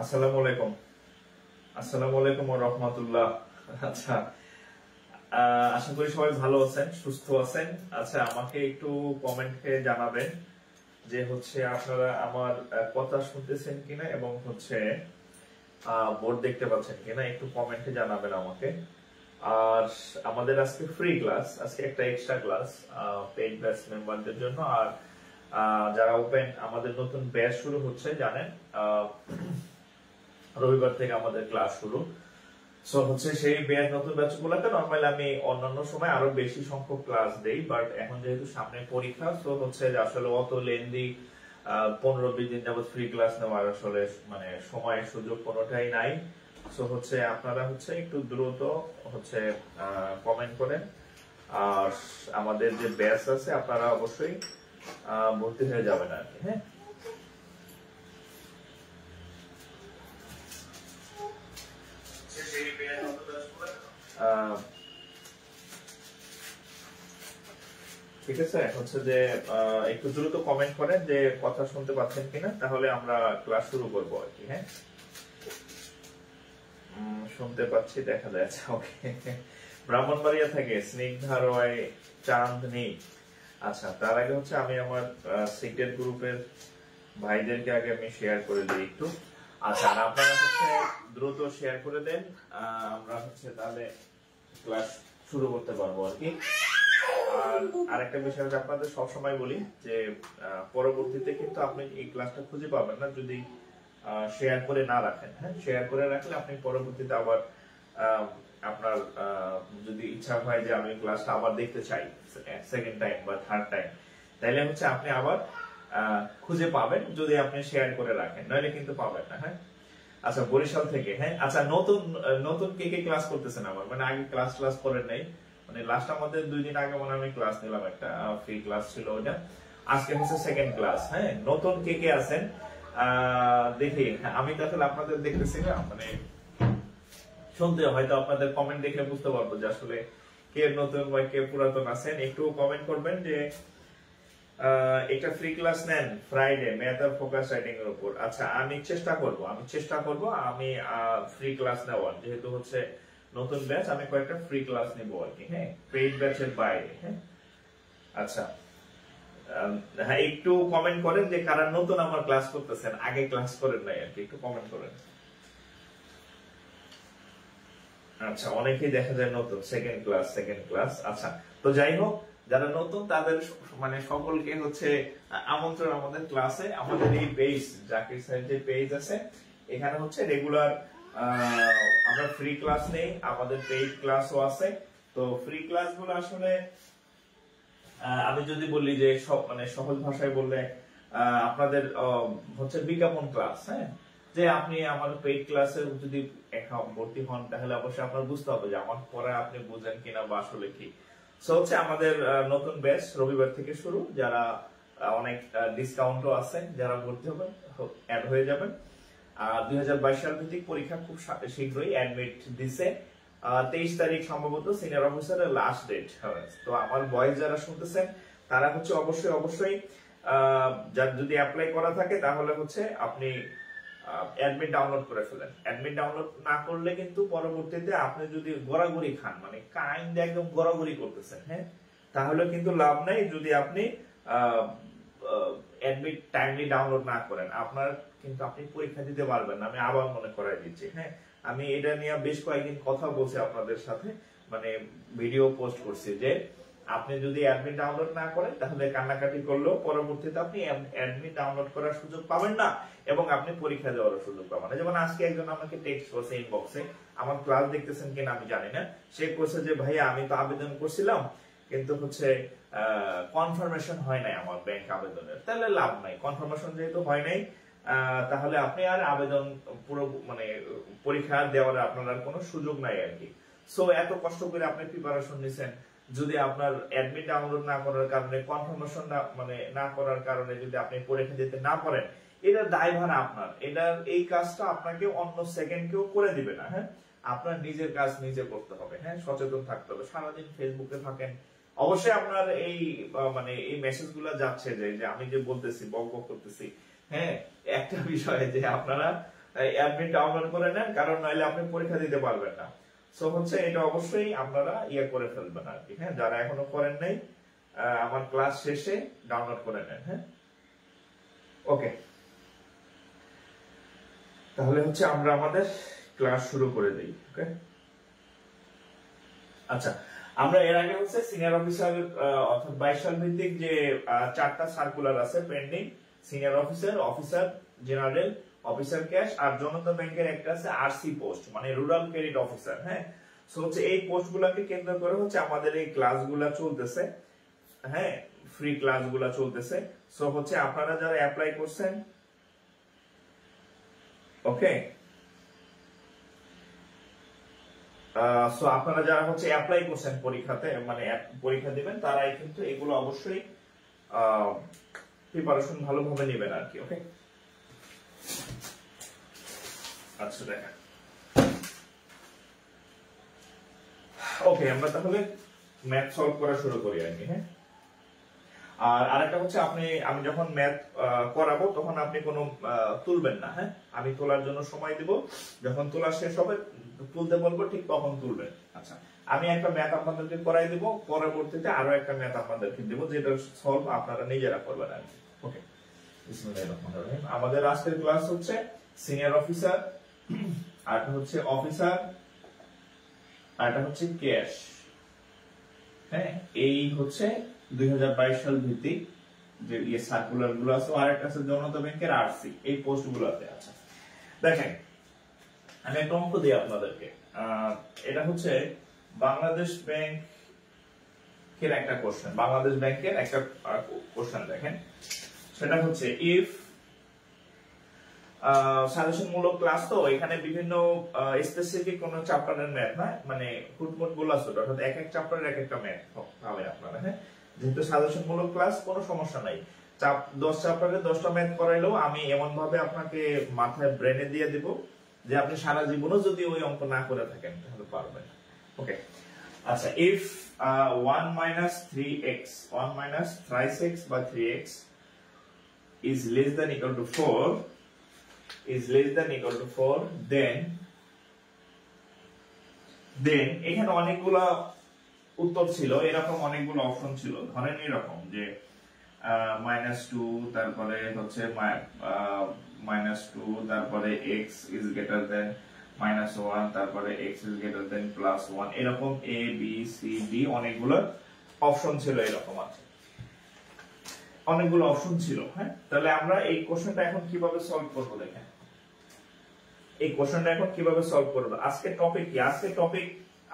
আসসালামু আলাইকুম। আসসালামু আলাইকুম ওয়া রাহমাতুল্লাহ। আচ্ছা, আশা করি সবাই ভালো আছেন, সুস্থ আছেন। আচ্ছা, আমাকে একটু কমেন্টে জানাবেন যে হচ্ছে আপনারা আমার কথা শুনতেছেন কিনা এবং হচ্ছে বোর্ড দেখতে পাচ্ছেন কিনা, একটু কমেন্টে জানাবেন আমাকে। আর আমাদের আজকে ফ্রি ক্লাস, আজকে একটা এক্সট্রা ক্লাস পেইড ব্যাচ মেম্বারদের জন্য। আর যারা ওপেন, আমাদের নতুন ব্যাচ শুরু হচ্ছে জানেন, রবিবার থেকে আমাদের ক্লাস শুরু। সো হচ্ছে সেই ব্যাচ, নতুন ব্যাচ গুলাতে নরমালি আমি অন্যান্য সময় আরো বেশি সংখ্যক ক্লাস দেই, বাট এখন যেহেতু সামনে পরীক্ষা, সো হচ্ছে আসলে অত লেন্দি 15-20 দিন যাবত ফ্রি ক্লাস নেওয়ার আসলে মানে সময় সুযোগ কোনোটাই নাই। সো হচ্ছে আপনারা হচ্ছে একটু দ্রুত হচ্ছে কমেন্ট করেন। আর আমাদের যে ব্যাচ আছে আপনারা অবশ্যই ভর্তি হয়ে যাবেন আর কি। হ্যাঁ, ঠিক আছে, হচ্ছে যে একটু দ্রুত কমেন্ট করেন যে কথা শুনতে পাচ্ছেন কিনা, তাহলে আমরা ক্লাস শুরু করবো আর কি। হ্যাঁ, শুনতে পাচ্ছি, দেখা যাচ্ছে। ওকে, ব্রাহ্মণবাড়িয়া থেকে স্নিগ্ধা রয় চাঁদনি। আচ্ছা, তার আগে হচ্ছে আমি আমার সিক্রেট গ্রুপের ভাইদেরকে আগে আমি শেয়ার করে দিই একটু। আচ্ছা, আর আপনারা হচ্ছে দ্রুত শেয়ার করে দেন, আমরা হচ্ছে তাহলে ক্লাস শুরু করতে পারবো আর কি। আর আরেকটা বিষয় হচ্ছে, আপনাদের সবসময় বলি যে পরবর্তীতে কিন্তু আপনি এই ক্লাসটা খুঁজে পাবেন না যদি শেয়ার করে না রাখেন। হ্যাঁ, শেয়ার করে রাখলে আপনি পরবর্তীতে আবার আপনার যদি ইচ্ছা হয় যে আমি ক্লাসটা আবার দেখতে চাই সেকেন্ড টাইম বা থার্ড টাইম, তাইলে হচ্ছে আপনি আবার খুঁজে পাবেন যদি আপনি শেয়ার করে রাখেন, নইলে কিন্তু পাবেন না। হ্যাঁ, আচ্ছা, বরিশাল থেকে। হ্যাঁ, আচ্ছা, নতুন নতুন কে কে ক্লাস করতেছেন আমার, মানে আগে ক্লাস করেন নাই, মানে লাস্ট আমাদের 2 দিন আগে মনে আমি ক্লাস নিলাম, একটা ফ্রি ক্লাস ছিল ওটা, আজকে হচ্ছে সেকেন্ড ক্লাস। হ্যাঁ, নতুন কে কে আছেন দেখি। আমি তো আসলে আপনাদের দেখতেছি না, মানে শুনতে হয়তো আপনাদের কমেন্ট দেখে বুঝতে পারবো যে আসলে কে নতুন বা কে পুরাতন আছেন। একটু কমেন্ট করবেন যে একটা ফ্রি ক্লাস নেন ফ্রাইডে ম্যাথ আর ফোকাস রাইটিং এর উপর। আচ্ছা, আমি চেষ্টা করব আমি ফ্রি ক্লাস নেওয়ার, যেহেতু হচ্ছে নতুন ব্যাচ, আমি কয়েকটা ফ্রি ক্লাস নিব আর কি। হ্যাঁ, পেইড ব্যাচের বাইরে। হ্যাঁ, আচ্ছা, হ্যাঁ, একটু কমেন্ট করেন যে কারা নতুন আমার ক্লাস করতেছেন, আগে ক্লাস করেন নাই আর কি, একটু কমেন্ট করেন। আচ্ছা, অনেকেই দেখা যায় নতুন, সেকেন্ড ক্লাস। আচ্ছা, তো যাই হোক, যারা নতুন তাদের মানে সকলকে হচ্ছে আমন্ত্রণ আমাদের ক্লাসে। আমাদের এই পেজ, জাকির স্যার যে পেজ আছে, এখানে হচ্ছে রেগুলার আমরা ফ্রি ক্লাস নেই, আমাদের পেইড ক্লাসও আছে। তো ফ্রি ক্লাসগুলো আসলে আমি যদি বলি যে সব মানে সহজ ভাষায় বললে আপনাদের হচ্ছে বিজ্ঞাপন ক্লাস। হ্যাঁ, যে আপনি আমার পেইড ক্লাসে যদি ভর্তি হন, তাহলে অবশ্যই আপনার বুঝতে হবে যে আমার পরে আপনি বুঝেন কিনা বা আসলে কি। সো হচ্ছে আমাদের নতুন ব্যাচ রবিবার থেকে শুরু, যারা অনেক ডিসকাউন্টও আছে, যারা ভর্তি হবেন অ্যাড হয়ে যাবেন। 2022 সাল ভিত্তিক পরীক্ষা খুব শীঘ্রই অ্যাডমিট দিছে, 23 তারিখ সম্ভবত সিনিয়র অফিসারের লাস্ট ডেট। তো আমার বয়েস যারা শুনতেছেন তারা হচ্ছে অবশ্যই যদি অ্যাপ্লাই করা থাকে তাহলে হচ্ছে আপনি অ্যাডমিট ডাউনলোড করে ফেলেন। অ্যাডমিট ডাউনলোড না করলে কিন্তু পরবর্তীতে আপনি যদি গড়াগড়ি খান, মানে কাইন্ড একদম গড়াগড়ি করতেছেন, হ্যাঁ, তাহলে কিন্তু লাভ নেই। যদি আপনি অ্যাডমিট টাইমলি ডাউনলোড না করেন, আপনার কিন্তু আপনি পরীক্ষা দিতে পারবেন না। আমি আবার মনে করাই দিচ্ছি, হ্যাঁ, আমি এটা নিয়ে বেশ কয়েকদিন কথা বলছি আপনাদের সাথে, মানে ভিডিও পোস্ট করছি যে আপনি যদি অ্যাডমিট ডাউনলোড না করেন তাহলে কান্নাকাটি করলেও পরবর্তীতে আপনি অ্যাডমিট ডাউনলোড করার সুযোগ পাবেন না এবং আপনি পরীক্ষা দেওয়ার সুযোগ পাবেন না। যেমন আজকে একজন আমাকে টেক্সট করছে ইনবক্সে, আমার ক্লাস দেখতেছেন কিনা আমি জানি না, সে করছে যে ভাইয়া আমি তো আবেদন করছিলাম কিন্তু হচ্ছে কনফার্মেশন হয় নাই আমার ব্যাংক আবেদনের। তাহলে লাভ নাই, কনফার্মেশন যেহেতু হয় নাই তাহলে আপনি আর আবেদন পুরো মানে পরীক্ষা দেওয়ার আপনার আর কোনো সুযোগ নাই আর কি। সো এত কষ্ট করে আপনি প্রিপারেশন নিছেন, যদি আপনার অ্যাডমিট ডাউনলোড না করার কারণে, কনফার্মেশন মানে না করার কারণে যদি আপনি পরীক্ষা দিতে না পারেন, এটা দায়ভার আপনার। এটার এই কাজটা আপনাকে অন্য সেকেন্ড কেউ করে দিবে না, হ্যাঁ, আপনার নিজের কাজ নিজে করতে হবে, হ্যাঁ, সচেতন থাকতে হবে। সারাদিন ফেসবুকে থাকেন, অবশ্যই আপনার এই মানে এই মেসেজগুলো যাচ্ছে যে আমি যে বলতেছি বক বক করতেছি, হ্যাঁ, একটা বিষয় যে আপনারা অ্যাডমিট ডাউনলোড করে নেন, কারণ নাহলে আপনি পরীক্ষা দিতে পারবেন না। সো হচ্ছে এটা অবশ্যই আপনারা ইয়ে করে ফেলবেন আর কি, হ্যাঁ, যারা এখনো করেন নাই আমার ক্লাস শেষে ডাউনলোড করে নেন, হ্যাঁ, ওকে। তাহলে হচ্ছে আমরা আমাদের ক্লাস শুরু করে দিই, ওকে। আচ্ছা, আমরা এর আগে হচ্ছে সিনিয়র অফিসার অর্থাৎ 22 সাল ভিত্তিক যে 4টা সার্কুলার আছে pending, senior officer, officer general, officer cash আর জনতা ব্যাংকের একটা আছে আরসি পোস্ট, মানে রুরাল ক্রেডিট অফিসার, হ্যাঁ। সো হচ্ছে এই পোস্টগুলোকে কেন্দ্র করে হচ্ছে আমাদের এই ক্লাসগুলো চলতেছে, হ্যাঁ, ফ্রি ক্লাসগুলো চলতেছে। সো হচ্ছে আপনারা যারা অ্যাপ্লাই করছেন, ওকে, সো আপনারা যারা হচ্ছে অ্যাপ্লাই করছেন পরীক্ষাতে, মানে পরীক্ষা দিবেন, তারাই কিন্তু এগুলো অবশ্যই প্রিপারেশন ভালোভাবে নেবেন আর কি, ওকে। আচ্ছা দেখেন, ওকে, আমরা তাহলে ম্যাথ সলভ করা শুরু করি আর কি, হ্যাঁ। আর আরেকটা হচ্ছে আমি যখন ম্যাথ করাবো তখন আপনি কোনো তুলবেন না, হ্যাঁ, আমি তোলার জন্য সময় দিব, যখন তোলা শেষ হবে তুলতে বলবো ঠিক তখন তুলবেন। আচ্ছা, আমি একটা ম্যাথ আপনাদেরকে করাই দিব, পরবর্তীতে আরো একটা ম্যাথ আপনাদেরকে দিব, যেটা সলভ আপনারা নিজেরা করবেন আর কি, ওকে। বিসমিল্লাহির রহমানির রহিম। আমাদের আজকের ক্লাস হচ্ছে সিনিয়র অফিসার, আর হচ্ছে অফিসার, আর এটা হচ্ছে ক্যাশ, হ্যাঁ। এই হচ্ছে 2022 সাল ভিত্তিক যে সার্কুলার গুলো আছে, আর একটা আছে জনতা ব্যাংকের আরসি, এই পোস্ট গুলোতে। আচ্ছা দেখেন, আমি একটা অঙ্ক দিই আপনাদেরকে, এটা হচ্ছে বাংলাদেশ ব্যাংকের একটা কোশ্চেন, বাংলাদেশ ব্যাংকের একটা কোশ্চেন দেখেন, সেটা হচ্ছে ইফ সাজেশন মূলক ক্লাস, তো এখানে বিভিন্ন স্পেসিফিক কোন চ্যাপ্টারের ম্যাথ না, মানে হুটমুট গুলো আছে, অর্থাৎ এক এক চ্যাপ্টারের এক একটা ম্যাথ পাবেন আপনারা, হ্যাঁ। যেহেতু সাজেশন মূলক ক্লাস, কোনো সমস্যা নাই, 10 চ্যাপ্টারে 10টা ম্যাথ করাইলেও আমি এমন ভাবে আপনাকে মাথায় ব্রেনে দিয়ে দিব যে আপনি সারা জীবনও যদি ওই অঙ্ক না করে থাকেন তাহলে পারবেন, ওকে। আচ্ছা, if 1 minus 3x 1 minus thrice x by 3x is less than equal to 4 is less than equal to 4, then এখানে অনেকগুলো উত্তর ছিল, এরকম অনেকগুলো অপশন ছিল, ধরেন এরকম যে -2, তারপরে হচ্ছে -2, তারপরে x is greater than -1, তারপরে x is greater than +1, এরকম a b c d অনেকগুলো অপশন ছিল, এরকম আছে অনেকগুলো অপশন ছিল, হ্যাঁ। তাহলে আমরা এই কোশ্চেনটা এখন কিভাবে সলভ করব দেখেন, এই কোশ্চেনটা এখন কিভাবে সলভ করব। আজকে টপিক কি,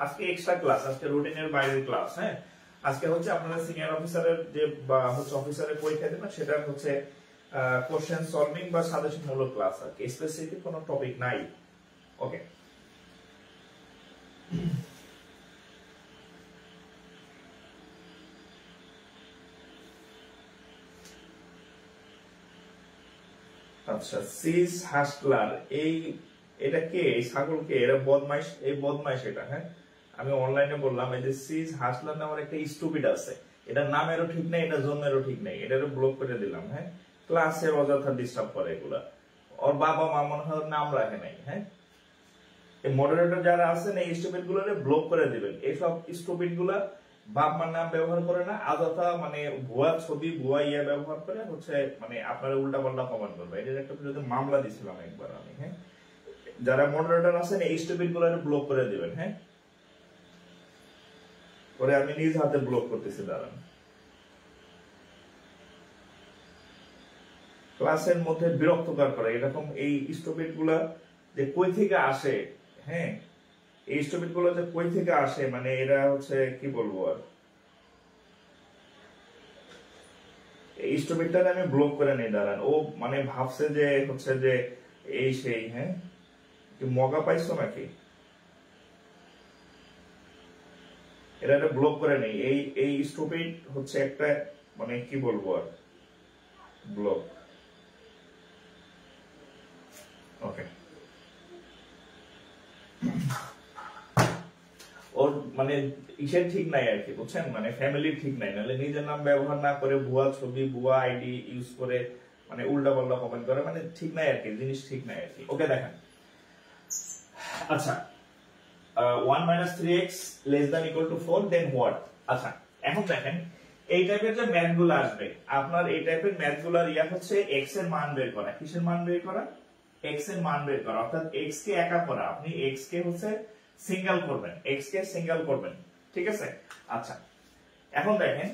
আজকে এক্সট্রা ক্লাস, আজকে রুটিনের বাইরের ক্লাস, হ্যাঁ। আজকে হচ্ছে আপনারা সিনিয়র অফিসারের যে বা হচ্ছে অফিসারের পরীক্ষা দেবেন, সেটা হচ্ছে কোশ্চেন সলভিং বা সাজেশন মূলক ক্লাস আর কি, স্পেসিফিক কোনো টপিক নাই, ওকে। আচ্ছা, সিজ হাসলার, এটা কে, এই ছাগল কে, এরা বদমাইশ, এই বদমাইশ এটা, হ্যাঁ। আমি অনলাইনে বললাম এই যে সিজ হাসলার নামের একটা স্টুপিড আছে, এটা নামেরও ঠিক নেই, এটা জন্মেরও ঠিক নেই, এটারও ব্লক করে দিলাম, হ্যাঁ। ক্লাসে অযথা ডিস্টার্ব করে এগুলা, ওর বাবা মা মনে হয় নাম রাখে নাই। হ্যাঁ, এই মডারেটর যারা আছেন এই স্টুপিড গুলোরে ব্লক করে দিবেন। এইসব স্টুপিড গুলা বাপ মার নাম ব্যবহার করে না, আদতা মানে ভুয়া ছবি ভুয়া ইয়া ব্যবহার করে হচ্ছে মানে আপনারা উল্টা পাল্টা কমেন্ট করবে। এটার একটা বিরুদ্ধে মামলা দিছিলাম একবার আমি। হ্যাঁ, যারা মডারেটর আছেন এই স্টুপিড গুলোরে ব্লক করে দিবেন। হ্যাঁ, পরে আমি নিজ হাতে ব্লক করতেছি, দাঁড়ান। ক্লাসের মধ্যে বিরক্তকর করে এরকম এই স্টুপিড গুলা যে কই থেকে আসে। হ্যাঁ, এই স্টুপিড গুলো যে কই থেকে আসে মানে এরা হচ্ছে কি বলবো আর, এই স্টুপিডটা আমি ব্লক করে নেই, দাঁড়ান। ও মানে ভাবছে যে হচ্ছে যে এই সেই। হ্যাঁ, মগা পাইছো নাকি? এটা একটা ব্লক করে নেই। এই স্টুপিড হচ্ছে একটা মানে কি বলবো আর, ব্লক। ওকে, ওর মানে ইসের ঠিক নাই আর কি, বুঝছেন, মানে ফ্যামিলি ঠিক নাই। নাহলে নিজের নাম ব্যবহার না করে ভুয়া ছবি ভুয়া আইডি ইউজ করে মানে উল্টা পাল্টা কমেন্ট করে, মানে ঠিক নাই আর কি, জিনিস ঠিক নাই আর কি। ওকে, দেখেন। আচ্ছা, 1 minus 3x less than equal to 4, then what? আচ্ছা, এখন দেখেন এই টাইপের যে ম্যাথ গুলো আসবে, আপনার এই টাইপের ম্যাথ গুলোর ইয়া হচ্ছে x এর মান বের করা। কিসের মান বের করা? x এর মান বের করা, অর্থাৎ x কে একা করা। আপনি x কে হচ্ছে সিঙ্গেল করবেন, x কে সিঙ্গেল করবেন, ঠিক আছে? আচ্ছা, এখন দেখেন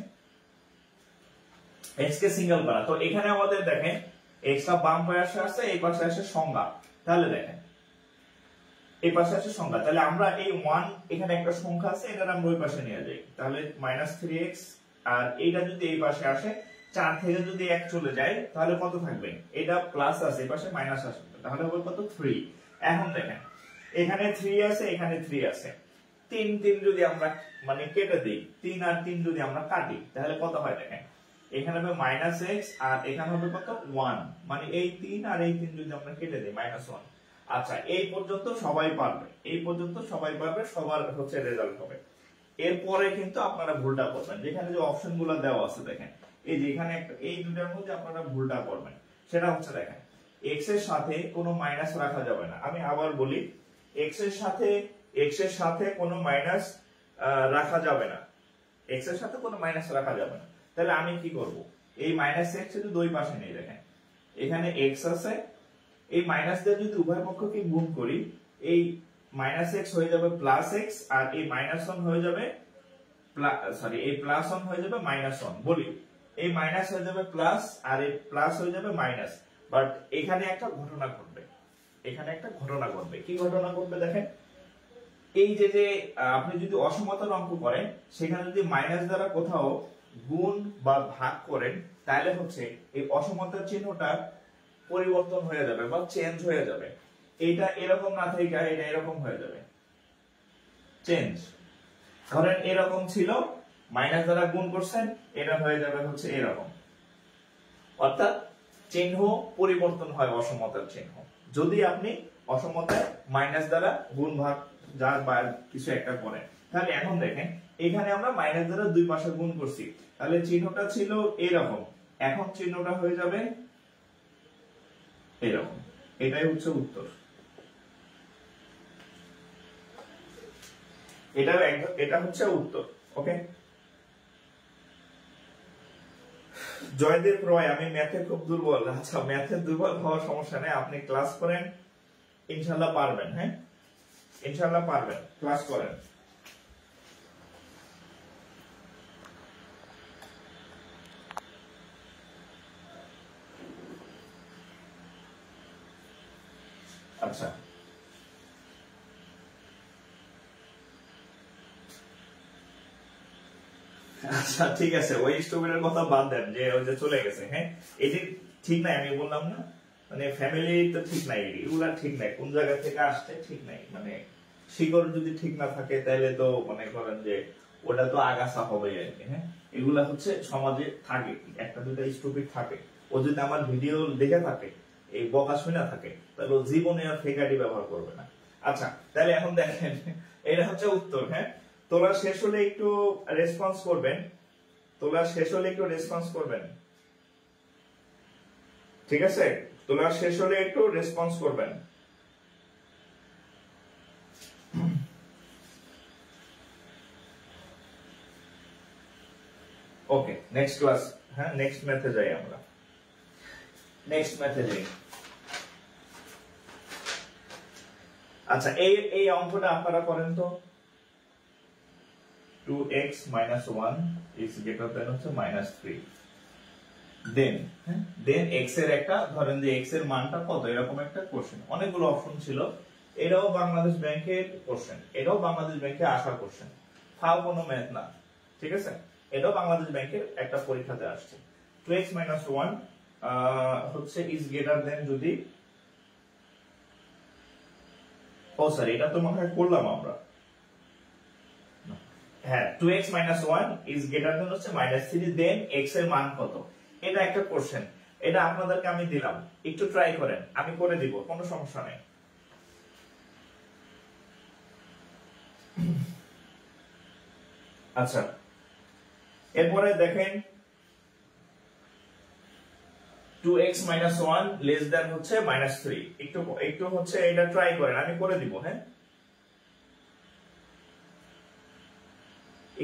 x কে সিঙ্গেল করা। তো এখানে আমাদের দেখেন x টা বাম পাশে আসছে, এই পাশে আসে সংজ্ঞা। তাহলে দেখেন এই পাশে আসে সংখ্যা, তাহলে আমরা এই 1 এখানে একটা সংখ্যা আছে, এটা আমরা ওই পাশে নিয়ে যাই। তাহলে -3x, আর এইটা যদি এই পাশে আসে, 4 থেকে যদি 1 চলে যায় তাহলে কত থাকবে? এটা প্লাস আছে, এই পাশে মাইনাস আসবে, তাহলে হবে কত? 3। এখন দেখেন এখানে 3 আছে, এখানে 3 আছে, 3 3 যদি আমরা মানে কেটে দেই, 3 আর 3 যদি আমরা কাটি তাহলে কত হয়? দেখেন এখানে হবে -x আর এখানে হবে কত? 1। মানে এই 3 আর এই 3 যদি আমরা কেটে দেই -1। আচ্ছা, এই পর্যন্ত সবাই পারবে, এই পর্যন্ত সবাই পারবে, সবার হচ্ছে রেজাল্ট হবে। এরপরে কিন্তু আপনারা ভুলটা করবেন, যেখানে যে অপশন গুলো দেওয়া আছে দেখেন, এই যে এখানে একটা, এই দুটার মধ্যে আপনারা ভুলটা করবেন। সেটা হচ্ছে দেখেন x এর সাথে কোনো মাইনাস রাখা যাবে না। আমি আবার বলি, x এর সাথে কোনো মাইনাস রাখা যাবে না, x এর সাথে কোনো মাইনাস রাখা যাবে না। তাহলে আমি কি করব? এই -x যদি দুই পাশে নিয়ে, দেখেন এখানে x আছে, এই মাইনাস দিয়ে যদি উভয় পক্ষকে গুণ করি, এই -x হয়ে যাবে +x, আর এই -1 হয়ে যাবে এই +1 হয়ে যাবে -1। বলি এই মাইনাস হয়ে যাবে প্লাস আর এই প্লাস হয়ে যাবে মাইনাস। বাট এখানে একটা ঘটনা ঘটবে, এখানে একটা ঘটনা ঘটবে। কি ঘটনা ঘটবে? দেখেন এই যে আপনি যদি অসমতার অঙ্ক করেন, সেখানে যদি মাইনাস দ্বারা কোথাও গুণ বা ভাগ করেন, তাহলে হচ্ছে এই অসমতার চিহ্নটা পরিবর্তন হয়ে যাবে বা চেঞ্জ হয়ে যাবে। এটা এরকম না থেকে এটা এরকম হয়ে যাবে, চেঞ্জ। ধরেন এরকম ছিল, মাইনাস দ্বারা গুণ করছেন, এটা হয়ে যাবে হচ্ছে এরকম। অর্থাৎ চিহ্ন পরিবর্তন হয়, অসমতার চিহ্ন। যদি আপনি অসমতায় মাইনাস দ্বারা গুণ ভাগ যা বা কিছু একটা করেন, তাহলে এখন দেখেন এখানে আমরা মাইনাস দ্বারা দুই পাশে গুণ করছি, তাহলে চিহ্নটা ছিল এরকম, এখন চিহ্নটা হয়ে যাবে এরকম। এটাই হচ্ছে উত্তর। এটা হচ্ছে উত্তর। ওকে, জয়দেব রয়, আমি ম্যাথে খুব দুর্বল। আচ্ছা, ম্যাথে দুর্বল হওয়ার সমস্যা নেই, আপনি ক্লাস করেন, ইনশাআল্লাহ পারবেন। হ্যাঁ, ইনশাআল্লাহ পারবেন, ক্লাস করেন। আচ্ছা, আচ্ছা ঠিক আছে, ওই স্টুপিডের কথা বাদ দেন, যে ওই যে চলে গেছে। হ্যাঁ, এটি ঠিক নাই, আমি বললাম না, মানে ফ্যামিলি তো ঠিক নাই, এগুলা ঠিক নাই, কোন জায়গা থেকে আসছে ঠিক নাই। মানে শিকড় যদি ঠিক না থাকে তাহলে তো মনে করেন যে ওটা তো আগাছা হবে আর কি। হ্যাঁ, এগুলা হচ্ছে সমাজে থাকে, একটা দুটা স্টুপিড থাকে। ও যদি আমার ভিডিও দেখে থাকে, এই বকা শুনে থাকে, তাহলে ও জীবনে আর ফেক আইডি ব্যবহার করবে না। আচ্ছা, তাহলে এখন দেখেন এটা হচ্ছে উত্তর। হ্যাঁ, তোলা শেষ হলে একটু রেসপন্স করবেন, তোলা শেষ হলে একটু রেসপন্স করবেন, ঠিক আছে? তোলা শেষ হলে একটু রেসপন্স করবেন। ওকে, নেক্সট ক্লাস। হ্যাঁ, নেক্সট ম্যাথে যাই আমরা। নেক্সট ম্যাথে যাই। আচ্ছা, এই অঙ্কটা আপনারা করেন তো। 2x - 1 is greater than হচ্ছে -3, দেন x এর একটা, ধরেন যে x এর মানটা কত, এরকম একটা কোশ্চেন। অনেকগুলো অপশন ছিল। এটাও বাংলাদেশ ব্যাংকের কোশ্চেন, এটাও বাংলাদেশ ব্যাংকে আসা কোশ্চেন, ফাও কোনো ম্যাথ না, ঠিক আছে। এটাও বাংলাদেশ ব্যাংকের একটা পরীক্ষাতে আসছে। 2x - 1 হচ্ছে ইজ গ্রেটার দেন, যদি সরি এটা তো মনে হয় করলাম আমরা। হ্যাঁ, 2x - 1 ইজ গ্রেটার দেন হচ্ছে -3, দেন x এর মান কত, এটা একটা কোশ্চেন। এটা আপনাদেরকে আমি দিলাম, একটু ট্রাই করেন, আমি করে দিব, কোনো সমস্যা নেই। আচ্ছা, এরপরে দেখেন 2x - 1 লেস দেন হচ্ছে -3। একটু হচ্ছে এটা ট্রাই করেন, আমি করে দিব। হ্যাঁ,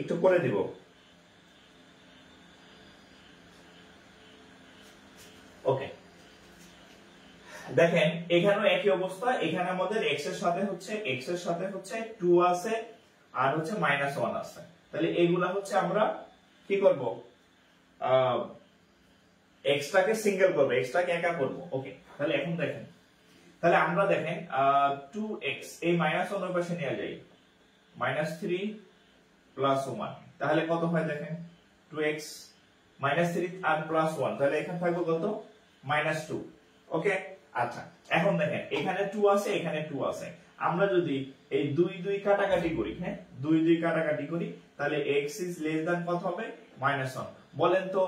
একটু করে দিব। ওকে, দেখেন এখানেও একই অবস্থা। এখানে আমাদের x এর সাথে হচ্ছে 2 আছে, আর হচ্ছে -1 আছে। তাহলে এগুলা হচ্ছে আমরা কি করব, x টাকে সিঙ্গেল করব, x টাকে একা করব। ওকে, তাহলে এখন দেখেন, তাহলে আমরা দেখেন 2x এই -1 এর পাশে নিয়ে যাই, -3 + 1, তাহলে কত হয় দেখেন, 2x -3 আর +1, তাহলে এখানে থাকবে কত, -2। ওকে, আচ্ছা এখন দেখেন এখানে 2 আছে, এখানে 2 আছে। আমরা যদি এই 2 2 কাটাকাটি করি, হ্যাঁ 2 2 কাটাকাটি করি, তাহলে x ইজ লেস দ্যান কত হবে, -1। বলেন তো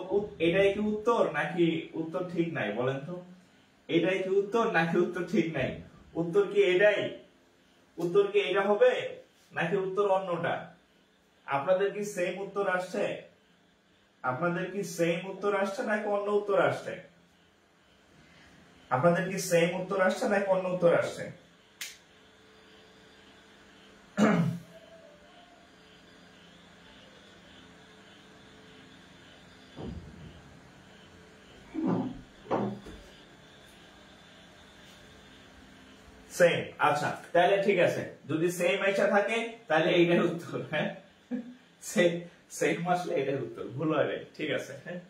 এটাই কি উত্তর নাকি উত্তর ঠিক নাই, বলেন তো এটাই কি উত্তর নাকি উত্তর ঠিক নাই? উত্তর কি এটাই, উত্তর কি এটা হবে নাকি উত্তর অন্যটা? আপনাদের কি সেম উত্তর আসছে? আপনাদের কি সেম উত্তর আসছে নাকি অন্য উত্তর আসছে? আপনাদের কি সেম উত্তর আসছে নাকি অন্য উত্তর আসছে? সেম, আচ্ছা তাহলে ঠিক আছে, যদি সেম আইসা থাকে তাহলে এইটাই উত্তর। হ্যাঁ, সেম আসলে এটাই উত্তর, ভুল হবে, ঠিক আছে। হ্যাঁ,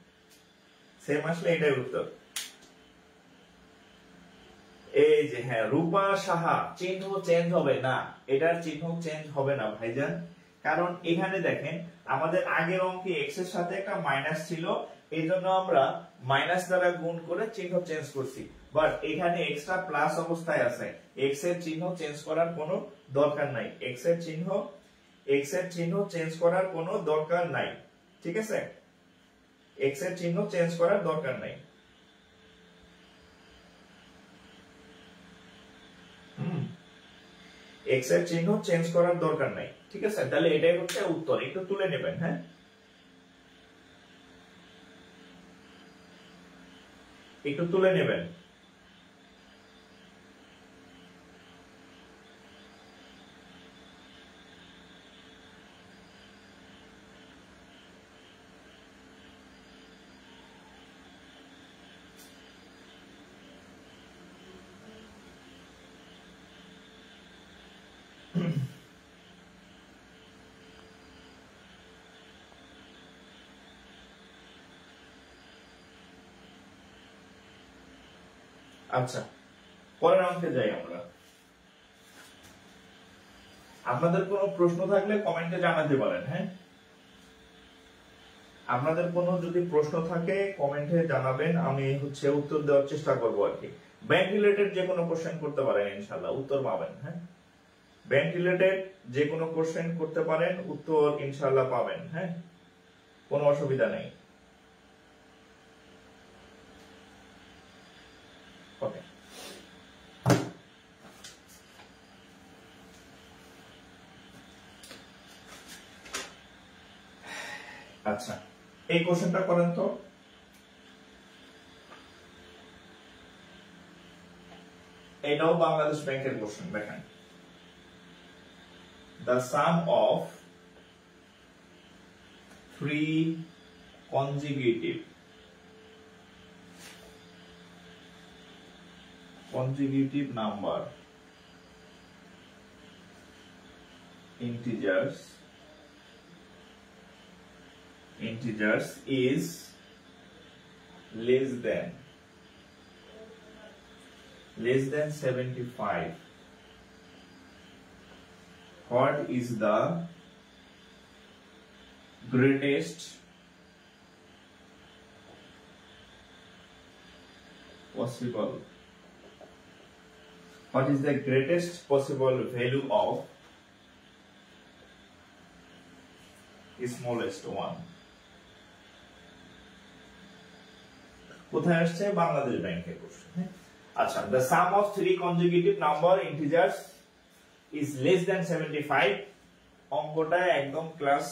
সেম আসলে এটাই উত্তর। এই যে হ্যাঁ, রূপা সাহা, চিহ্ন চেঞ্জ হবে না, এটার চিহ্ন চেঞ্জ হবে না ভাইজান। কারণ এখানে দেখেন আমাদের আগের অঙ্কে x এর সাথে একটা মাইনাস ছিল, এই জন্য আমরা মাইনাস দ্বারা গুণ করে চিহ্ন চেঞ্জ করছি। বাট এখানে x টা প্লাস অবস্থায় আছে, x এর চিহ্ন চেঞ্জ করার কোনো দরকার নাই, x এর চিহ্ন চেঞ্জ করার কোনো দরকার নাই, ঠিক আছে, x এর চিহ্ন চেঞ্জ করার দরকার নাই। x এর চিহ্ন চেঞ্জ করার দরকার নাই, ঠিক আছে। তাহলে এটাই হচ্ছে উত্তর, একটু তুলে নেবেন। হ্যাঁ, একটু তুলে নেবেন। আচ্ছা, পরের অঙ্কে যাই আমরা। আপনাদের কোনো প্রশ্ন থাকলে কমেন্টে জানাতে পারেন। হ্যাঁ, আপনাদের কোনো যদি প্রশ্ন থাকে কমেন্টে জানাবেন, আমি হচ্ছে উত্তর দেওয়ার চেষ্টা করব আর কি। ব্যাংক রিলেটেড যে কোনো কোশ্চেন করতে পারেন, ইনশাআল্লাহ উত্তর পাবেন। হ্যাঁ, ব্যাংক রিলেটেড যে কোনো কোশ্চেন করতে পারেন, উত্তর ইনশাআল্লাহ পাবেন। হ্যাঁ, কোনো অসুবিধা নেই। ওকে, আচ্ছা এই কোশ্চেনটা করেন তো। এটাও বাংলাদেশ ব্যাংকের কোশ্চেন। দেখেন, the sum of 3 consecutive number integers is less than 75. What is the greatest possible value of smallest one? কোথায় আসছে? বাংলাদেশ ব্যাংকের কোশ্চেন। আচ্ছা, the sum of 3 consecutive number integers is less than 75। অঙ্কটা একদম ক্লাস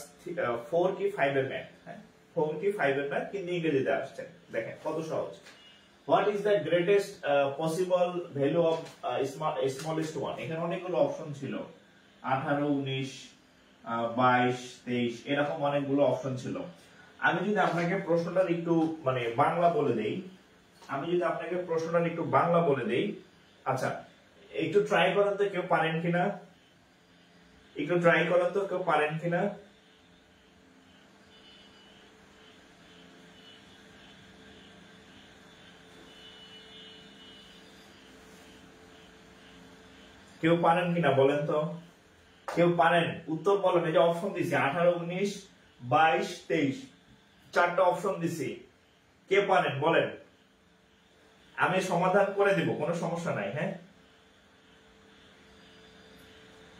4 কি 5 এর ম্যাথ, হ্যাঁ 4 কি 5 এর ম্যাথ, কিন্তু ইংরেজিতে আসছে। দেখেন কত সহজ। What is the greatest possible value of smallest one? এখানে অনেকগুলো অপশন ছিল, 18, 19, 22, 23 এরকম অনেকগুলো অপশন ছিল। আমি যদি আপনাকে প্রশ্নটা একটু মানে বাংলা বলে দেই, আচ্ছা একটু ট্রাই করেন তো, কেউ পারেন কিনা? কেউ পারেন কিনা বলেন তো? কেউ পারেন? উত্তর বলেন। এই যে অপশন দিছি 18, 19, 22, 23 চারটা অপশন দিছি, কে পারেন বলেন? আমি সমাধান করে দিব, কোনো সমস্যা নাই। হ্যাঁ,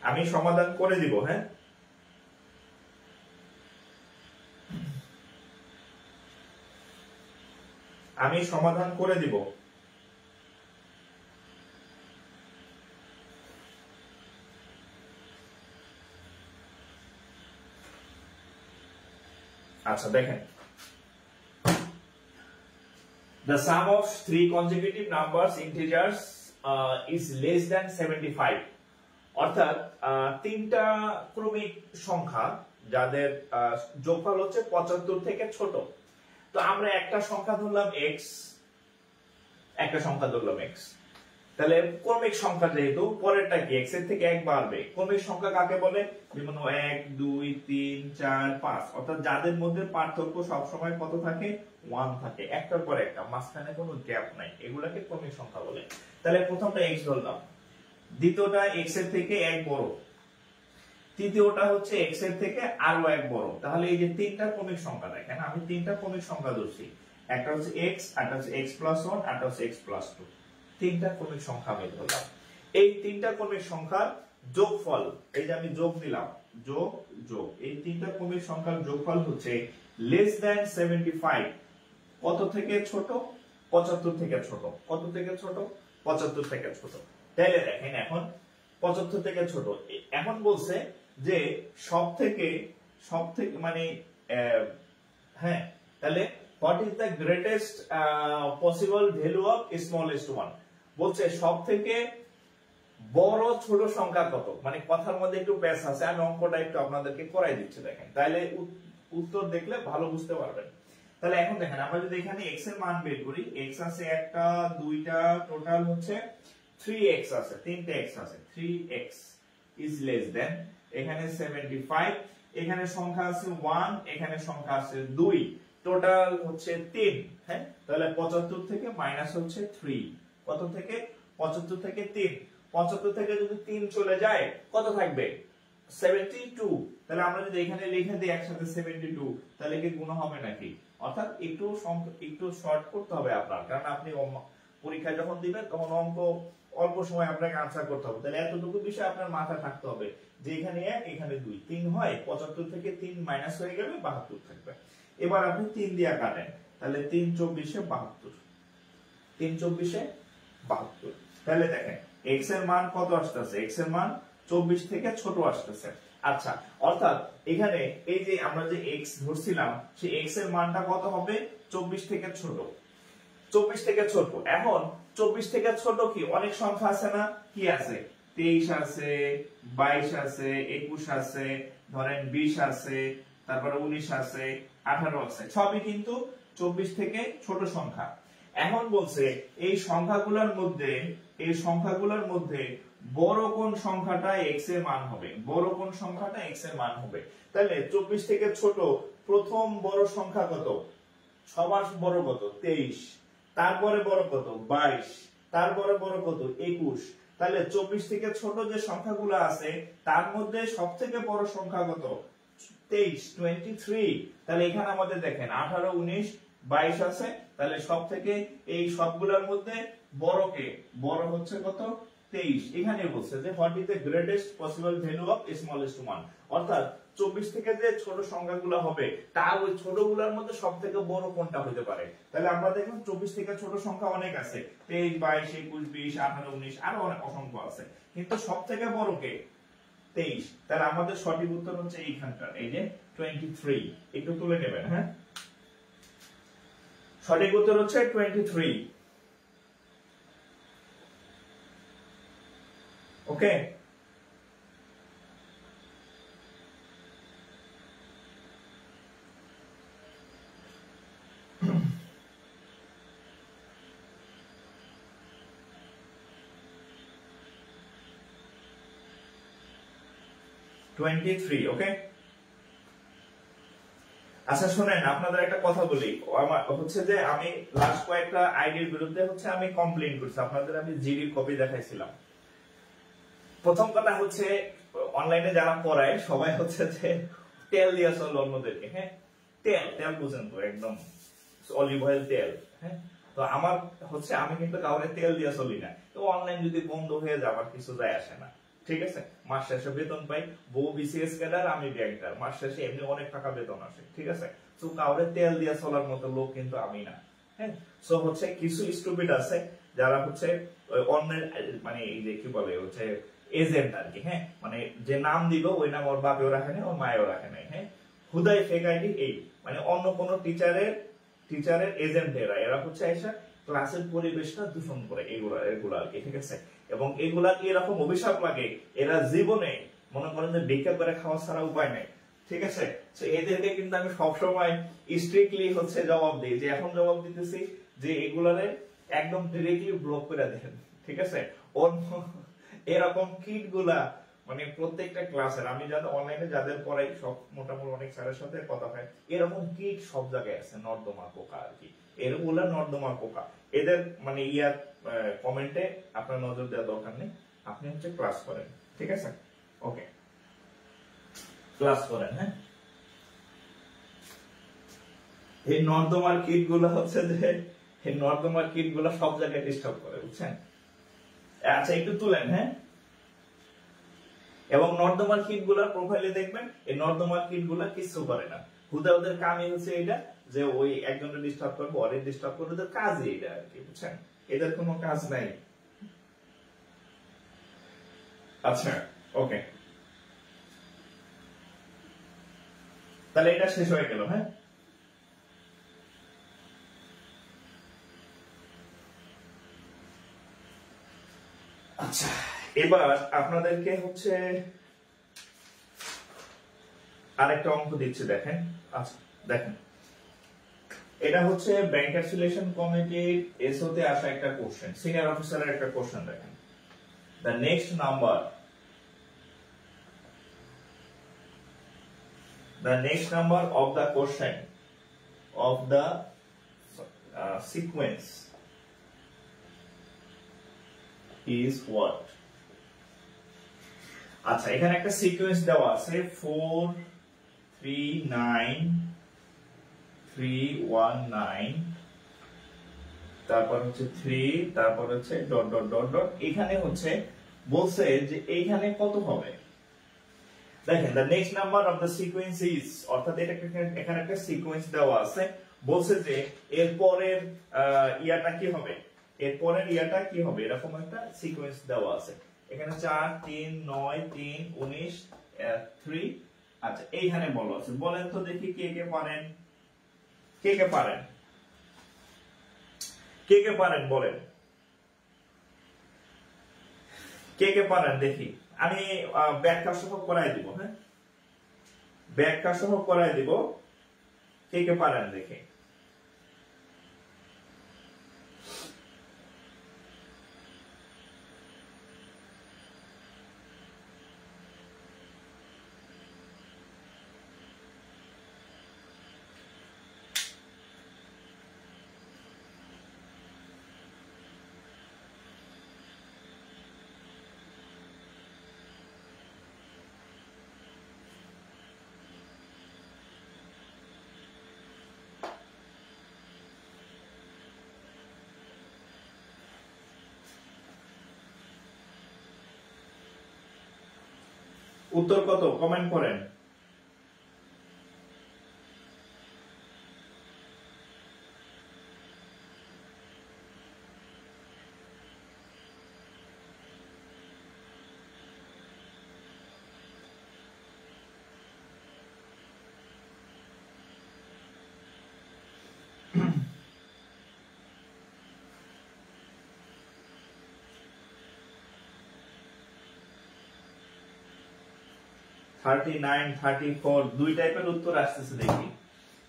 আমি সমাধান করে দিব। হ্যাঁ, আমি সমাধান করে দিব। আচ্ছা দেখেন, the sum of 3 consecutive numbers integers is less than 75। অর্থাৎ তিনটা ক্রমিক সংখ্যা যাদের যোগফল হচ্ছে 75 থেকে ছোট। তো আমরা একটা সংখ্যা ধরলাম x, তাহলে ক্রমিক সংখ্যা যেহেতু পরেরটা কি x এর থেকে 1 বাড়বে। ক্রমিক সংখ্যা কাকে বলে? যেমন 1, 2, 3, 4, 5, অর্থাৎ যাদের মধ্যে পার্থক্য সব সময় কত থাকে? 1 থাকে, একটার পর একটা, মাঝখানে কোনো গ্যাপ নাই, এগুলাকে ক্রমিক সংখ্যা বলে। তাহলে প্রথমটা x ধরলাম, দ্বিতীয়টা x এর থেকে 1 বড়, তৃতীয়টা হচ্ছে x এর থেকে আরো 1 বড়। তাহলে এই যে তিনটা ক্রমিক সংখ্যা, দেখেন আমি তিনটা ক্রমিক সংখ্যা ধরছি, একটা হচ্ছে x, একটা হচ্ছে x+1, একটা হচ্ছে x+2, তিনটা ক্রমিক সংখ্যা আমি ধরলাম। এই তিনটা ক্রমিক সংখ্যার যোগফল, এই যে আমি যোগ দিলাম, যোগ এই তিনটা ক্রমিক সংখ্যার যোগফল হচ্ছে less than 75। কত থেকে ছোট? 75 থেকে ছোট। কত থেকে ছোট? 75 থেকে ছোট। তাহলে দেখেন এখন 75 থেকে ছোট, এখন বলছে যে সব থেকে মানে হ্যাঁ, তাহলে what is the greatest possible value of smallest one? বলছে সব থেকে বড় ছোট সংখ্যা কত। মানে কথার মধ্যে একটু প্যাচ আছে, আমি অঙ্কটা একটু আপনাদেরকে করাই দিচ্ছি। দেখেন তাহলে উত্তর দেখলে ভালো বুঝতে পারবেন। তাহলে এখন দেখেন আমরা যদি এখানে x এর মান বের করি, x আছে একটা, দুইটা, টোটাল হচ্ছে 3x আছে, তিনটে x আছে, 3x is less than, এখানে 75, এখানে সংখ্যা আছে 1, এখানে সংখ্যা আছে 2, টোটাল হচ্ছে 3। হ্যাঁ, তাহলে 75 থেকে মাইনাস হচ্ছে 3, কত থেকে? 75 থেকে 3, 75 থেকে যদি 3 চলে যায় কত থাকবে? 72। তাহলে আমরা যদি এখানে লিখে দিই একসাথে 72, তাহলে কি গুণ হবে নাকি? অর্থাৎ একটু শর্ট করতে হবে আপনার, কারণ আপনি পরীক্ষা যখন দিবেন তখন অঙ্ক অল্প সময় আপনাকে আনসার করতে হবে। তাহলে এতটুকু বিষয় আপনার মাথায় থাকতে হবে যে এখানে 1, এখানে 2, 3 হয়, 75 থেকে 3 মাইনাস হয়ে গেলে 72 থাকবে। এবার আপনি 3 দিয়ে কাটেন, তাহলে 3 24 এ 72, 3 24 এ 72। তাহলে দেখেন x এর মান কত আসতেছে? x এর মান 24 থেকে ছোট আসতেছে। আচ্ছা, অর্থাৎ এখানে এই যে আমরা যে x ধরছিলাম, সেই x এর মানটা কত হবে? 24 থেকে ছোট, 24 থেকে ছোট। এখন 24 থেকে ছোট কি অনেক সংখ্যা আছে না, কি আছে 23 আছে, 22 আছে, 21 আছে, ধরেন 20 আছে, তারপরে 19 আছে, 18 আছে, সবই কিন্তু 24 থেকে ছোট সংখ্যা। এখন বলছে এই সংখ্যাগুলোর মধ্যে বড় কোন সংখ্যাটা x এর মান হবে, বড় কোন সংখ্যাটা x এর মান হবে। তাহলে 24 থেকে ছোট প্রথম বড় সংখ্যা কত, সবার বড় কত 23, তারপরে বড় কত 22, তারপরে বড় কত 21। তাহলে 24 থেকে ছোট যে সংখ্যাগুলো আছে তার মধ্যে সবথেকে বড় সংখ্যা কত 23। তাহলে এখানে আমাদের দেখেন 18, 19, 22 আছে। তাহলে সব থেকে এই সবগুলোর মধ্যে বড় কে, বড় হচ্ছে কত 23। এখানে বলছে যে what is the greatest possible value of smallest one, অর্থাৎ 24 থেকে যে ছোট সংখ্যাগুলো হবে তার ওই ছোটগুলোর মধ্যে সবথেকে বড় কোনটা হতে পারে। তাহলে আমরা দেখুন 24 থেকে ছোট সংখ্যা অনেক আছে, 23, 22, 21, 20, 18, 19 আরো অনেক অসংখ্য আছে, কিন্তু সবথেকে বড় কে 23। তাহলে আমাদের সঠিক উত্তর হচ্ছে এইখানকার, এই যে 23। একটু তুলে নেবেন, হ্যাঁ, সঠিক উত্তর হচ্ছে 23। ওকে, ওকে। আচ্ছা শুনেন, আপনাদের একটা কথা বলি, আমার হচ্ছে যে আমি লাস্ট কয়েকটা আইডির বিরুদ্ধে হচ্ছে আমি কমপ্লেইন করছি, আপনাদের আমি জিডির কপি দেখাইছিলাম। প্রথম কথা হচ্ছে অনলাইনে যারা পড়ায় সবাই হচ্ছে যে তেল দিয়ে চলে অন্যদেরকে, হ্যাঁ, তেল বুঝেন তো, একদম অলিভ অয়েল তেল, হ্যাঁ। তো আমার হচ্ছে আমি কিন্তু কাউরে তেল দিয়ে চলি না। তো অনলাইন যদি বন্ধ হয়ে যায় আমার কিছু যায় আসে না, ঠিক আছে। মাস শেষে বেতন পাই, বউ বিসিএস ক্যাডার, আমি ব্যাংকার, মাস শেষে এমনি অনেক টাকা বেতন আসে, ঠিক আছে। তো কাউরে তেল দিয়ে চলার মতো লোক কিন্তু আমি না, হ্যাঁ। সো হচ্ছে কিছু স্টুপিড আছে যারা হচ্ছে অন্যের মানে এই যে কি বলে হচ্ছে এজেন্ট আর কি, হ্যাঁ, মানে যে নাম দিল ওই নাম ওর বাপেও রাখে নাই, ওর মায়েও রাখে নাই, হ্যাঁ, হুদাই ফেক আইডি, এই মানে অন্য কোন টিচারের এজেন্ট এরা হচ্ছে এসে ক্লাসের পরিবেশটা দূষণ করে, এগুলা আর কি, ঠিক আছে। এবং এগুলা কি এরকম অভিশাপ লাগে, এরা জীবনে মনে করেন যে ভিক্ষা করে খাওয়া ছাড়া উপায় নেই, ঠিক আছে। তো এদেরকে কিন্তু আমি সবসময় স্ট্রিক্টলি হচ্ছে জবাব দিই, যে এখন জবাব দিতেছি যে এগুলারে একদম ডিরেক্টলি ব্লক করে দেন, ঠিক আছে। অন্য এরকম কিট গুলা মানে প্রত্যেকটা ক্লাসের আমি যাদের অনলাইনে যাদের পড়াই সব মোটামুটি অনেক স্যারের সাথে কথা হয়, এরকম কিট সব জায়গায় আছে, নর্দমা পোকা আর কি, এরগুলা নর্দমা পোকা। এদের মানে ইয়ার কমেন্টে আপনার নজর দেওয়া দরকার নেই, আপনি হচ্ছে ক্লাস করেন, ঠিক আছে, ওকে, ক্লাস করেন, হ্যাঁ। এই নর্দমার কিট গুলা হচ্ছে যে এই নর্দমার কিট গুলা সব জায়গায় ডিস্টার্ব করে, বুঝছেন। আচ্ছা একটু তুলেন, হ্যাঁ। এবং নর্দমার কিট গুলার প্রোফাইলে দেখবেন এই নর্দমার কিট গুলা কিছু করে না, হুদা ওদের কামই হচ্ছে এটা যে ওই একজনের ডিস্টার্ব করবো, অরে ডিস্টার্ব করবো, ওদের কাজই এটা আর কি, বুঝছেন, এদের কোনো কাজ নাই। আচ্ছা ওকে, তাহলে এটা শেষ হয়ে গেল, হ্যাঁ। আচ্ছা এবার আপনাদেরকে হচ্ছে আরেকটা অঙ্ক দিচ্ছি, দেখেন। আচ্ছা দেখেন, এটা হচ্ছে ব্যাংক অ্যাফিলিয়েশন কমিটির এসওতে আসা একটা কোশ্চেন, সিনিয়র অফিসারের একটা কোশ্চেন। দেখেন, the next number of the question of the sequence is what? আচ্ছা এখানে একটা সিকোয়েন্স দেওয়া আছে 4 3 9 3 1 9, তারপর হচ্ছে 3, তারপর হচ্ছে ডট ডট ডট ডট। এখানে হচ্ছে বলছে যে এইখানে কত হবে। দেখেন, the next number of the sequence is, অর্থাৎ এটা এখানে একটা সিকোয়েন্স দেওয়া আছে, বলছে যে এর পরের ইয়াটা কি হবে, এর পরের ইয়াটা কি হবে, এরকম একটা সিকোয়েন্স দেওয়া আছে। এখানে 4 3 9 3 19 3। আচ্ছা এইখানে বলা আছে, বলেন তো দেখি কে কে পারেন, কে কে পারেন, কে কে পারেন বলেন। কে কে পারেন দেখি। আমি ব্যাখ্যা সহ করাই দিব। হ্যাঁ, ব্যাখ্যা সহ করাই দিব। কে কে পারেন দেখি। উত্তর কত কমেন্ট করেন। থার্টি নাইন 34 দুই টাইপের উত্তর আসতেছে দেখি।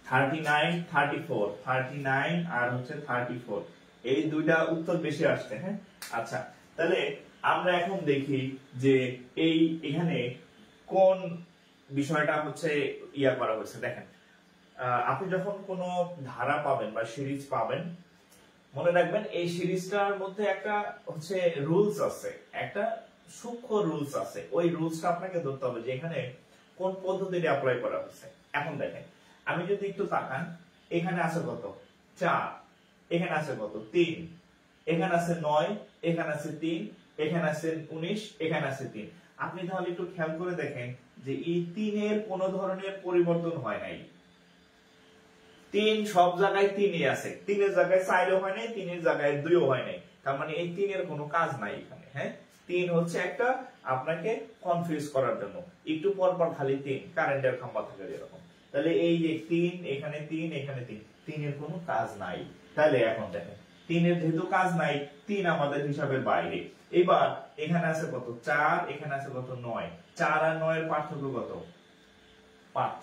39 34, 39 আর হচ্ছে 34, এই দুইটা উত্তর বেশি আসছে। হ্যাঁ, আচ্ছা তাহলে আমরা এখন দেখি যে এই এখানে কোন বিষয়টা হচ্ছে ইয়া করা হয়েছে। দেখেন, আপনি যখন কোনো ধারা পাবেন বা সিরিজ পাবেন, মনে রাখবেন এই সিরিজটার মধ্যে একটা হচ্ছে রুলস আছে, একটা সূক্ষ্ম রুলস আছে। ওই রুলসটা আপনাকে ধরতে হবে যে এখানে কোন পদ্ধতিতে অ্যাপ্লাই করা হয়েছে। এখন দেখেন, আমি যদি একটু তাকান, এখানে আছে কত 4, এখানে আছে কত 3, এখানে আছে 9, এখানে আছে 3, এখানে আছে 19, এখানে আছে 3। আপনি তাহলে একটু খেয়াল করে দেখেন যে এই 3 এর কোন ধরনের পরিবর্তন হয় নাই। 3 সব জায়গায় 3ই আছে, 3 এর জায়গায় 4ও হয় নাই, 3 এর জায়গায় 2ও হয় নাই। তার মানে এই 3 এর কোনো কাজ নাই এখানে। হ্যাঁ, 3 হচ্ছে একটা আপনাকে কনফিউজ করার জন্য, একটু পর পর খালি 3 কারেন্টের খাম্বা থাকে এরকম। তাহলে এই যে 3, এখানে 3, এখানে 3 এর কোনো কাজ নাই। তাহলে এখন দেখেন 3 এর যেহেতু কাজ নাই, 3 আমাদের হিসাবের বাইরে। এবার এখানে আছে কত 4, এখানে আছে কত 9, 4 আর 9 এর পার্থক্য কত 5,